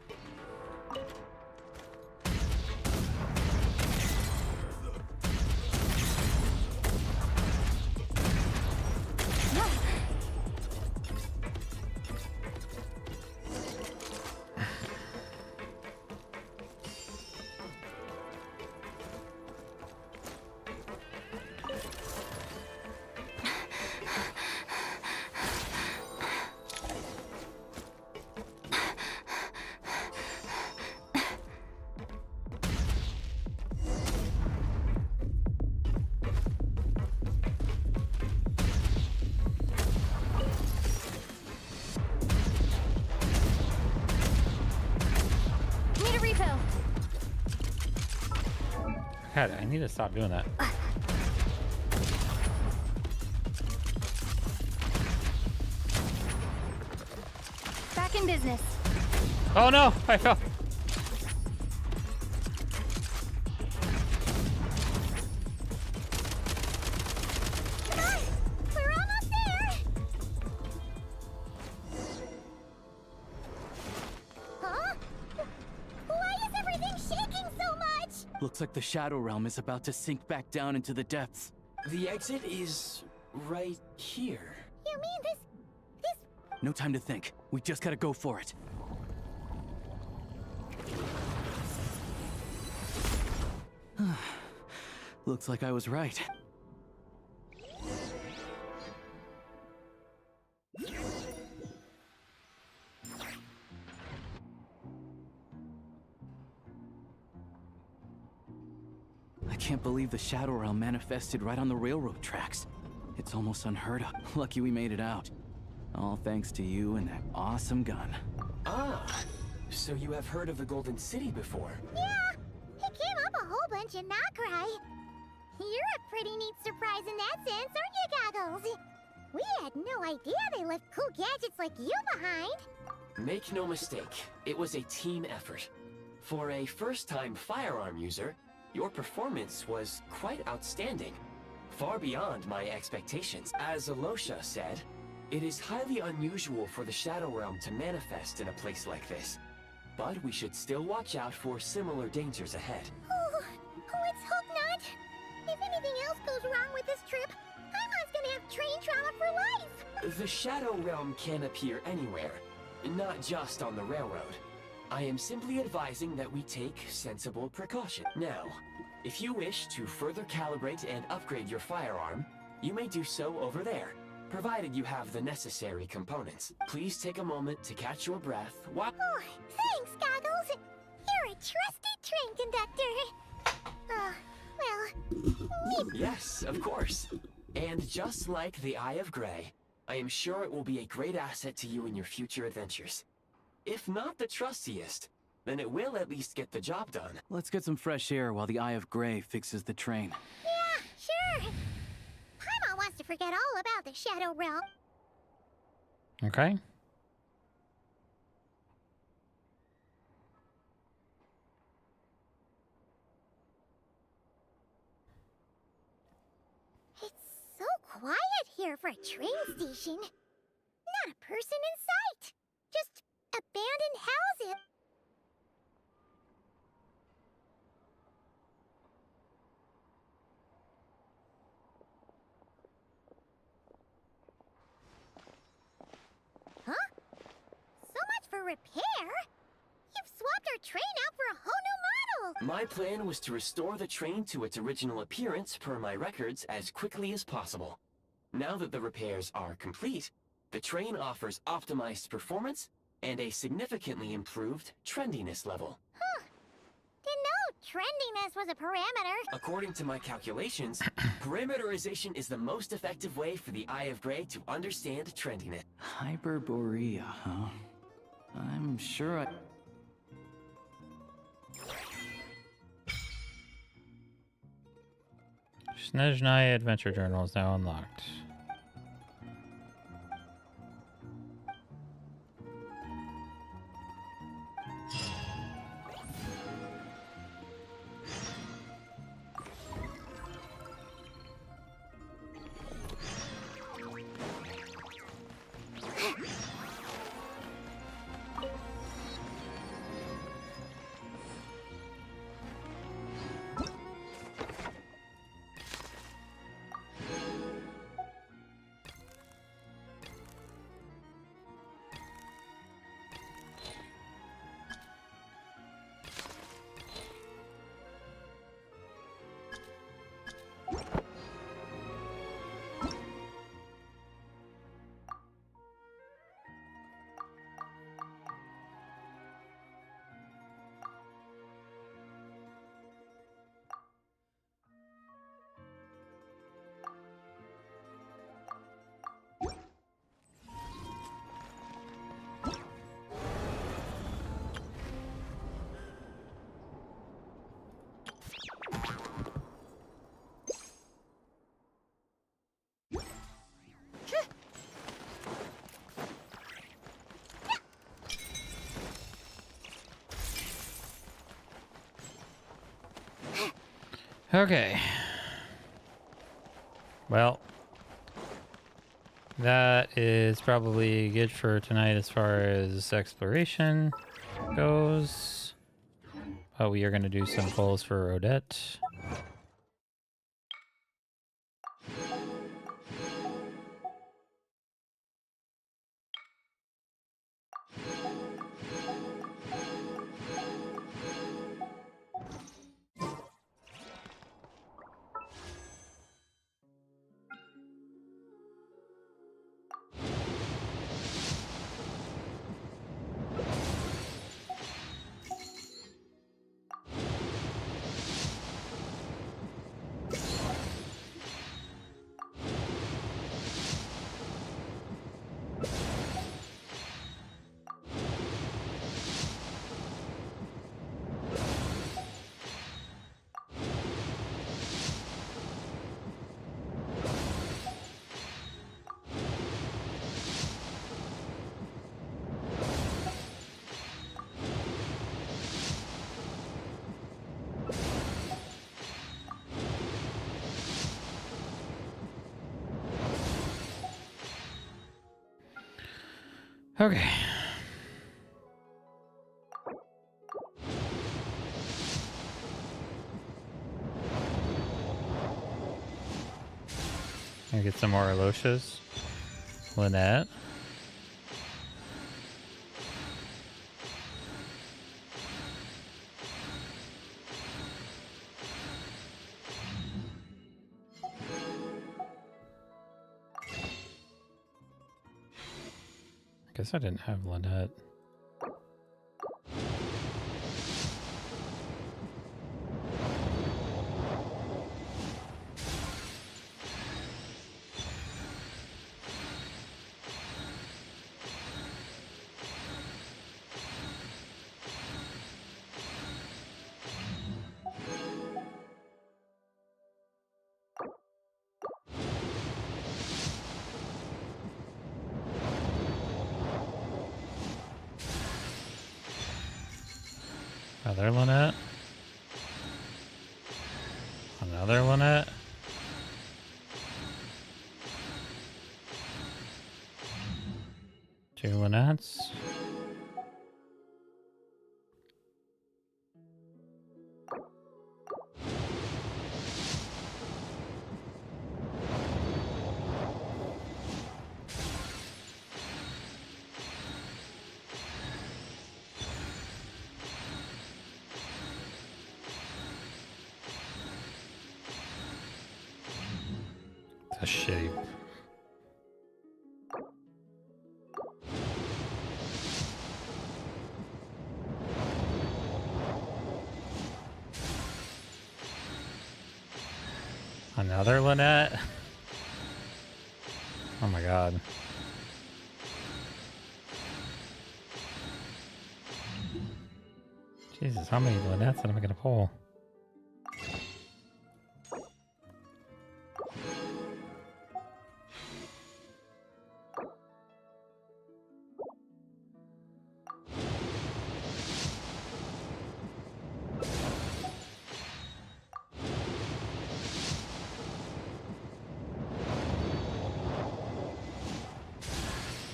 Need a refill. God, I need to stop doing that. Back in business. Oh no! I fell. Come on! We're almost there! Huh? Why is everything shaking so much? Looks like the Shadow Realm is about to sink back down into the depths. The exit is right here. You mean this... No time to think. We just gotta go for it. Looks like I was right. I can't believe the Shadow Realm manifested right on the railroad tracks. It's almost unheard of. Lucky we made it out. All thanks to you and that awesome gun. Ah, so you have heard of the Golden City before? Yeah! It came up a whole bunch in Nacrai. You're a pretty neat surprise in that sense, aren't you, Goggles? We had no idea they left cool gadgets like you behind. Make no mistake, it was a team effort. For a first-time firearm user, your performance was quite outstanding. Far beyond my expectations. As Alosha said, it is highly unusual for the Shadow Realm to manifest in a place like this. But we should still watch out for similar dangers ahead. Oh, let's hope not. If anything else goes wrong with this trip, Paimon's gonna have train trauma for life. The Shadow Realm can appear anywhere, not just on the railroad. I am simply advising that we take sensible precaution. Now, if you wish to further calibrate and upgrade your firearm, you may do so over there, provided you have the necessary components. Please take a moment to catch your breath while... Oh, thanks, Goggles. You're a trusty train conductor. Well, me... Yes, of course. And just like the Eye of Grey, I am sure it will be a great asset to you in your future adventures. If not the trustiest, then it will at least get the job done. Let's get some fresh air while the Eye of Grey fixes the train. Yeah, sure. Paimon wants to forget all about the Shadow Realm. Okay. here for a train station. Not a person in sight. Just abandoned houses. Huh? So much for repair? You've swapped our train out for a whole new model! My plan was to restore the train to its original appearance per my records as quickly as possible. Now that the repairs are complete, the train offers optimized performance and a significantly improved trendiness level. Huh. Didn't know trendiness was a parameter. According to my calculations, parameterization is the most effective way for the Eye of Grey to understand trendiness. Hyperborea, huh? I'm sure I... Snezhnaya Adventure Journal is now unlocked. Okay. Well, that is probably good for tonight as far as exploration goes. Oh, we are going to do some goals for Odette. Okay. I get some more Aloshas. Lynette. I guess I didn't have Lynette. Another Lynette. Another Lynette. 2 Lynettes. A shape. Another Lynette? Oh my god. Jesus, how many Lynettes am I gonna pull?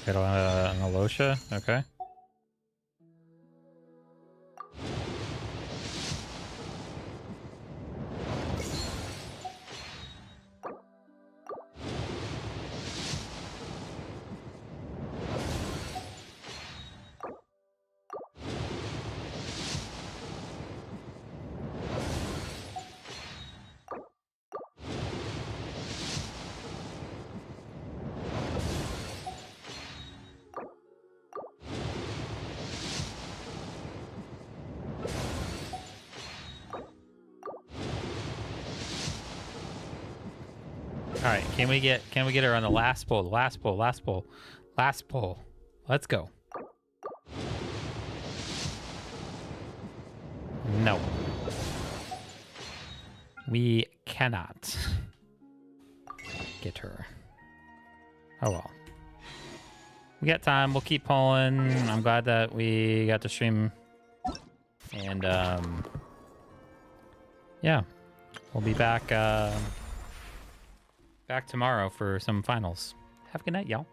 Got an Alosha, okay. All right, can we get her on the last pull? Last pull. Let's go. No. We cannot get her. Oh well. We got time. We'll keep pulling. I'm glad that we got to stream. And yeah. We'll be back back tomorrow for some finals. Have a good night, y'all.